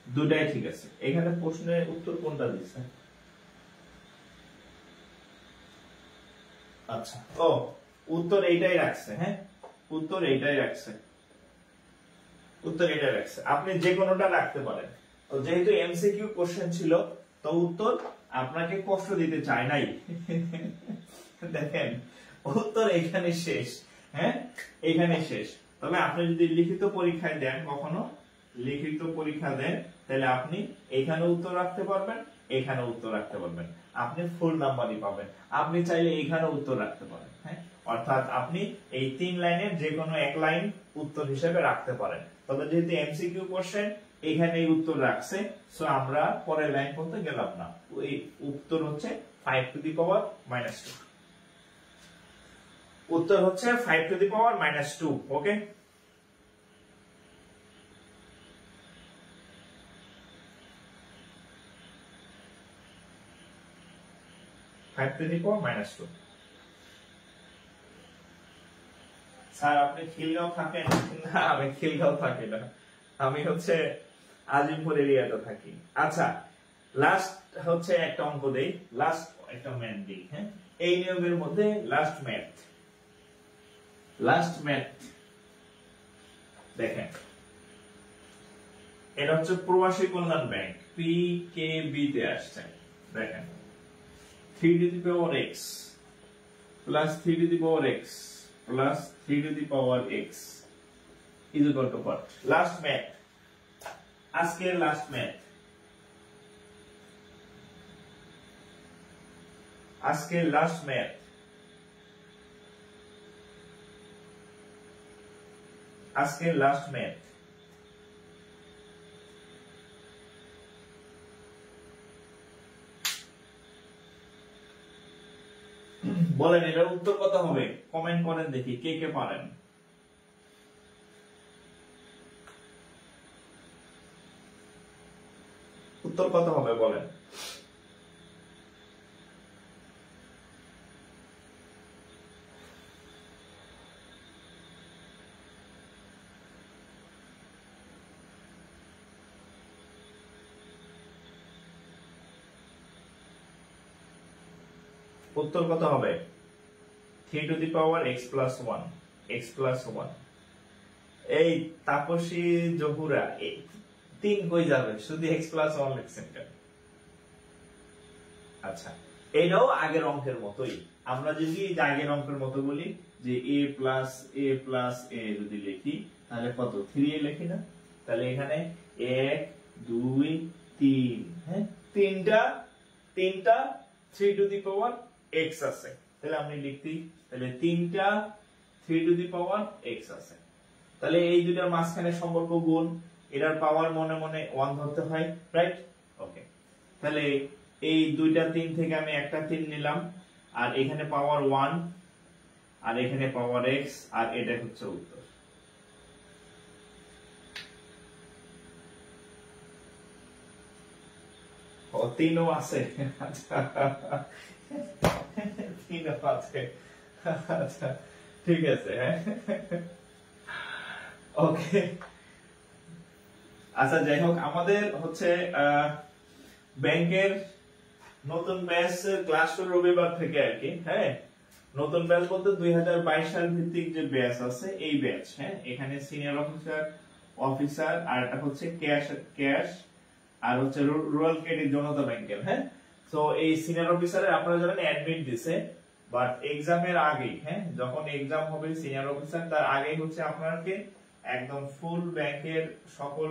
দুটাই ঠিক আছে। এখানে প্রশ্নের উত্তর কোনটা দিচ্ছে? আচ্ছা, ও উত্তর এইটাই রাখছে। হ্যাঁ, উত্তর এইটাই রাখছে, উত্তর এটাই রাখছে। আপনি যে কোনোটা রাখতে পারেন। তো যেহেতু এমসিকিউ কোশ্চেন ছিল, তো উত্তর আপনাকে কষ্ট দিতে চায় নাই। দেখেন, উত্তর এখানে শেষ। হ্যাঁ, এখানে শেষ। তবে আপনি যদি লিখিত পরীক্ষায় দেন, কখনো লিখিত পরীক্ষা দেন, তাহলে আপনি এখানে উত্তর রাখতে পারবেন, এখানে উত্তর রাখতে পারবেন, আপনি ফুল নাম্বারই পাবেন। আপনি চাইলে এখানে উত্তর রাখতে পারেন। হ্যাঁ, অর্থাৎ আপনি এই 3 লাইনের যে কোনো এক লাইন উত্তর হিসেবে রাখতে পারেন। তবে যেহেতু এমসিকিউ কোশ্চেন এখানে উত্তর রাখছে, সো আমরা পরের লাইন পড়তে গেলাম না। এই উত্তর হচ্ছে 5 টু দি পাওয়ার -2। উত্তর হচ্ছে 5 to the power -2। Okay, -2। Sir আপনি খিলগাঁও থাকেন? না, আমি খিলগাঁও থাকি না, আমি হচ্ছে আজিমপুর এরিয়াতে থাকি। আচ্ছা, লাস্ট হচ্ছে একটা অঙ্ক দেই, লাস্ট একটা ম্যাথ দিই। হ্যাঁ, এই নিয়মের মধ্যে লাস্ট ম্যাথ দেখেন, এটা হচ্ছে প্রবাসী কল্যাণ ব্যাংক পিকেবি তে আসছে। দেখেন 3 to the power x plus 3 to the power x plus 3 to the power x is equal to what? Last math. আজকের লাস্ট ম্যাথ, আজকের লাস্ট ম্যাথ। আজকের লাস্ট ম্যাথ বলেন, এটার উত্তর কত হবে? কমেন্ট করেন দেখি কে কে পারেন। উত্তর কত হবে বলেন। উত্তর কত হবে? 3 to the power x plus 1, x plus 1। এই তাপসী জহুরা 3 কই যাবে? শুধু x plus 1 লিখছেন কেন? আচ্ছা, এটাও আগের অঙ্কের মতোই। আমরা যদি আগের অঙ্কের মতো বলি যে a plus a যদি লিখি তাহলে কত? 3a লিখি না? তাহলে এখানে 1 2 3, হ্যাঁ, তিনটা 3 to the power x আছে। তাহলে আমি লিখতি, তাহলে 3টা 3 to the power x আছে। তাহলে এই দুটার মাঝখানে সম্পর্ক গুণ, এটার পাওয়ার মনে মনে 1 ধরতে হয়, রাইট? ওকে, তাহলে এই দুইটা 3 থেকে আমি একটা 3 নিলাম, আর এখানে পাওয়ার 1 আর এখানে পাওয়ার x, আর এটা হচ্ছে উত্তর। ও 3ও আছে, আচ্ছা 3ও আছে, আচ্ছা ঠিক আছে, হ্যাঁ ওকে। আচ্ছা যাই হোক, আমাদের হচ্ছে ব্যাংকের নতুন ব্যাচ ক্লাস শুরু রবিবার থেকে আর কি। হ্যাঁ, নতুন ব্যাচ বলতে 2022 সাল ভিত্তিক যে ব্যাচ আছে এই ব্যাচ। হ্যাঁ, এখানে সিনিয়র অফিসার আর এটা হচ্ছে ক্যাশ আর হচ্ছে রুরাল ক্রেডিট জনতা ব্যাংকের। হ্যাঁ, তো এই সিনিয়র অফিসারের আপনারা জানেন অ্যাডমিট দিছে, বাট এক্সামের আগে, হ্যাঁ, যখন এক্সাম হবে সিনিয়র অফিসার তার আগে হচ্ছে আপনাকে একদম ফুল ব্যাংকের সকল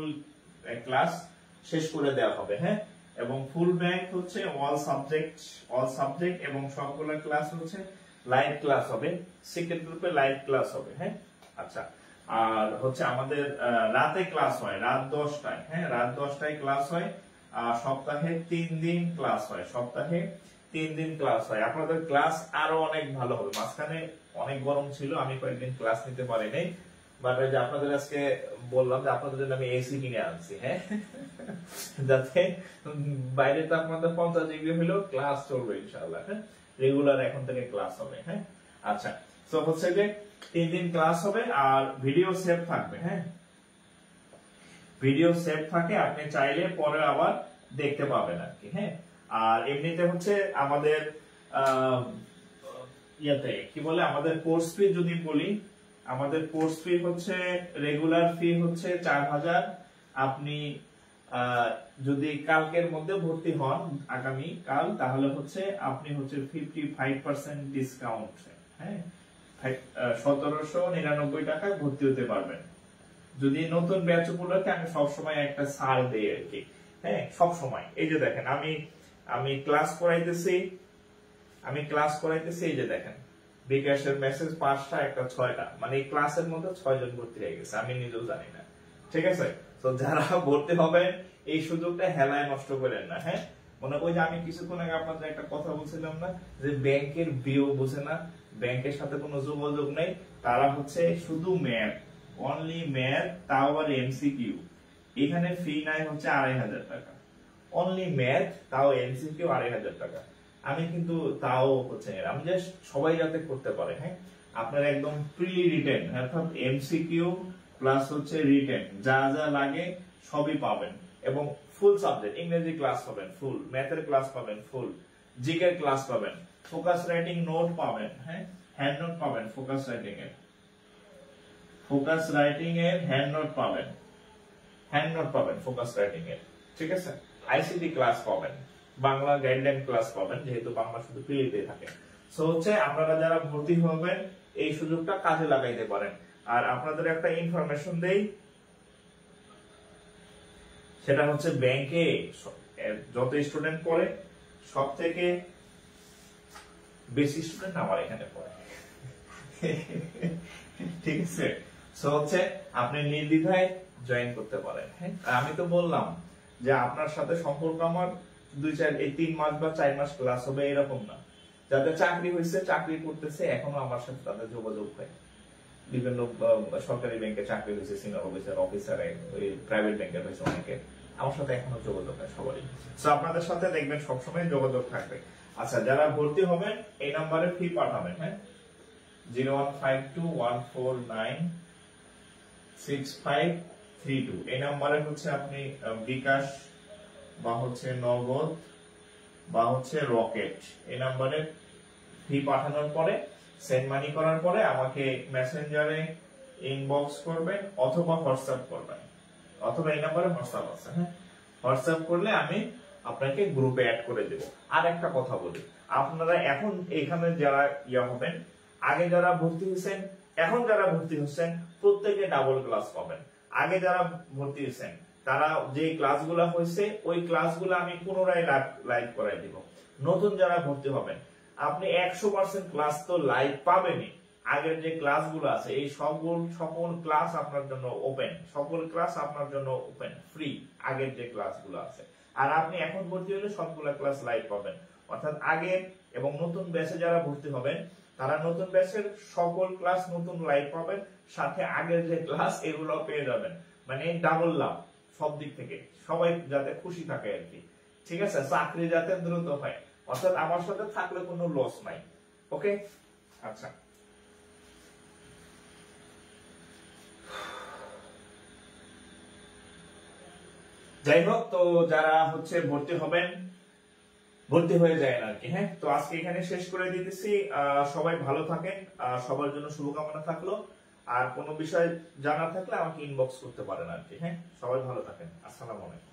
ক্লাস শেষ করে দেওয়া হবে। হ্যাঁ, এবং ফুল ব্যাংক হচ্ছে অল সাবজেক্ট এবং সবগুলো ক্লাস হচ্ছে লাইভ ক্লাস হবে, সিক্রেট গ্রুপে লাইভ ক্লাস হবে। হ্যাঁ, আচ্ছা, আর হচ্ছে আমাদের রাতে ক্লাস হয় রাত 10টায়। হ্যাঁ, রাত 10টায় ক্লাস হয়, সপ্তাহে 3 দিন ক্লাস হয়, সপ্তাহে 3 দিন ক্লাস হয়। আপনাদের ক্লাস আরো অনেক ভালো হবে। মাঝখানে অনেক গরম ছিল, আমি কয়েকদিন ক্লাস নিতে পারি নাই, বাট ওই যে আপনাদের আজকে বললাম যে আপনাদের জন্য আমি এসি কিনে আনছি। হ্যাঁ, যাতে বাইরে তাপমাত্রা 50 ডিগ্রি হলেও ক্লাস চলবে ইনশাআল্লাহ। হ্যাঁ, রেগুলার এখন থেকে ক্লাস হবে। হ্যাঁ, আচ্ছা, তো হচ্ছে যে 3 দিন ক্লাস হবে আর ভিডিও সেভ থাকবে। হ্যাঁ, ভিডিও সেভ থাকে, আপনি চাইলে পরে আবার দেখতে পাবেন আর কি। হ্যাঁ, আর এমনিতে হচ্ছে আমাদের ইয়াতে কি বলে, আমাদের কোর্স ফি যদি বলি, আমাদের কোর্স ফি হচ্ছে রেগুলার ফি হচ্ছে 4000। আপনি যদি কালকের মধ্যে ভর্তি হন, আগামী কাল, তাহলে হচ্ছে আপনি হচ্ছে 55% ডিসকাউন্ট, হ্যাঁ, 1799 টাকায় ভর্তি হতে পারবেন। যদি নতুন ব্যাচ উপলক্ষে আমি সবসময় একটা ছাড় দেই আর কি। হ্যাঁ, সবসময়। এই যে দেখেন, আমি ক্লাস করাইতেছি, এই যে দেখেন বিকাশের মেসেজ 5টা, একটা 6টা, মানে এই ক্লাসের মধ্যে 6 জন ভর্তি হয়ে গেছে, আমি নিজেও জানি না। ঠিক আছে, তো যারা ভর্তি হবেন এই সুযোগটা হেলায় নষ্ট করেন না। হ্যাঁ, মনে করি যে আমি কিছুক্ষণ আগে আপনাদের একটা কথা বলছিলাম না, যে ব্যাংকের বিও বোঝে না, ব্যাংকের সাথে কোনো যোগাযোগ নেই, তারা হচ্ছে শুধু ম্যাথ, অনলি ম্যাথ, তাও আবার এমসিকিউ। এখানে ফি নাই হচ্ছে 2500 টাকা, অনলি ম্যাথ, তাও এমসিকিউ 2500 টাকা। আমি কিন্তু তাও হচ্ছে আমি জাস্ট সবাই যাতে করতে পারে। হ্যাঁ, আপনার একদম প্রি রিটেন অর্থাৎ এমসিকিউ প্লাস হচ্ছে রিটেন যা যা লাগে সবই পাবেন, এবং ফুল সাবজেক্ট ইংরেজি ক্লাস পাবেন, ফুল ম্যাথের ক্লাস পাবেন, ফুল জিকের ক্লাস পাবেন, ফোকাস রাইটিং নোট পাবেন। হ্যাঁ, হ্যান্ড নোট পাবেন, ফোকাস রাইটিং এর হ্যান্ড নোট পাবেন, ফোকাস রাইটিং এর। ঠিক আছে, আইসিটি ক্লাস পাবেন, বাংলা গাইডলাইন ক্লাস পাবেন, যেহেতু বাংলা শুধু ফ্রিতে থাকে। সো হচ্ছে আপনারা যারা ভর্তি হবেন এই সুযোগটা কাজে লাগাইতে পারেন। আর আপনাদের একটা ইনফরমেশন দেই, সেটা হচ্ছে ব্যাংকে যত স্টুডেন্ট পড়ে সব থেকে বেশি স্টুডেন্ট আমার এখানে পড়ে। ঠিক আছে, সো হচ্ছে আপনি নির্দ্বিধায় জয়েন করতে পারেন। হ্যাঁ, আমি তো বললাম যে আপনার সাথে সম্পর্ক আমার 3 মাস বা 4 মাস ক্লাস হবে এরকম না। যাদের চাকরি হয়েছে, চাকরি করতেছে, এখনো আমার সাথে তাদের যোগাযোগ হয়। বিভিন্ন সরকারি ব্যাংকে চাকরি হয়েছে, সিনিয়র অফিসার, ওই প্রাইভেট ব্যাংকের হয়েছে অনেকে, আমার সাথে এখনো যোগাযোগ হয় সবারই। সো আপনাদের সাথে দেখবেন সবসময় যোগাযোগ থাকবে। আচ্ছা, যারা ভর্তি হবেন এই নাম্বারে ফি পাঠাবেন। হ্যাঁ, 01521496532 এই নাম্বারে হচ্ছে আপনি বিকাশ বা হচ্ছে নগদ বা হচ্ছে রকেট এই নাম্বারে ফি পাঠানোর পরে, সেন্ড মানি করার পরে আমাকে মেসেঞ্জারে ইনবক্স করবেন অথবা হোয়াটসঅ্যাপ করবেন, অথবা এই নাম্বারে হোয়াটসঅ্যাপ আছে। হ্যাঁ, হোয়াটসঅ্যাপ করলে আমি আপনাকে গ্রুপে অ্যাড করে দেব। আর একটা কথা বলি, আপনারা এখন এখানে যারা হবেন, আগে যারা ভর্তি হয়েছেন, এখন যারা ভর্তি হচ্ছেন, প্রত্যেকে ডাবল ক্লাস পাবেন। আগে যারা ভর্তি হয়েছেন তারা যে ক্লাসগুলো হয়েছে ওই ক্লাসগুলো আমি পুনরায় লাইভ করাই দিব। নতুন যারা ভর্তি হবেন আপনি 100% ক্লাস তো লাইভ পাবেনই, আগের যে ক্লাসগুলো আছে এই সকল ক্লাস আপনার জন্য ওপেন, সকল ক্লাস আপনার জন্য ওপেন ফ্রি, আগের যে ক্লাসগুলো আছে। আর আপনি এখন ভর্তি হলে সবগুলো ক্লাস লাইভ পাবেন, অর্থাৎ আগে এবং নতুন ব্যাচে যারা ভর্তি হবেন তারা নতুন ব্যাচের সকল ক্লাস নতুন লাইভ পাবেন, সাথে আগের যে ক্লাস এগুলো পেয়ে যাবেন। মানে ডাবল লাভ সব দিক থেকে, সবাই যাতে খুশি থাকে আর কি। ঠিক আছে, চাকরি যাতে দ্রুত হয়, অর্থাৎ আমার সাথে থাকলে কোনো লস নাই। ওকে, আচ্ছা, যাই হোক, তো যারা হচ্ছে ভর্তি হবেন ভর্তি হয়ে যায় আর কি। হ্যাঁ, তো আজকে এখানে শেষ করে দিতেছি। সবাই ভালো থাকেন, সবার জন্য শুভকামনা থাকলো। আর কোনো বিষয় জানা থাকলে আমাকে ইনবক্স করতে পারেন আর কি। হ্যাঁ, সবাই ভালো থাকেন, আসসালামু আলাইকুম।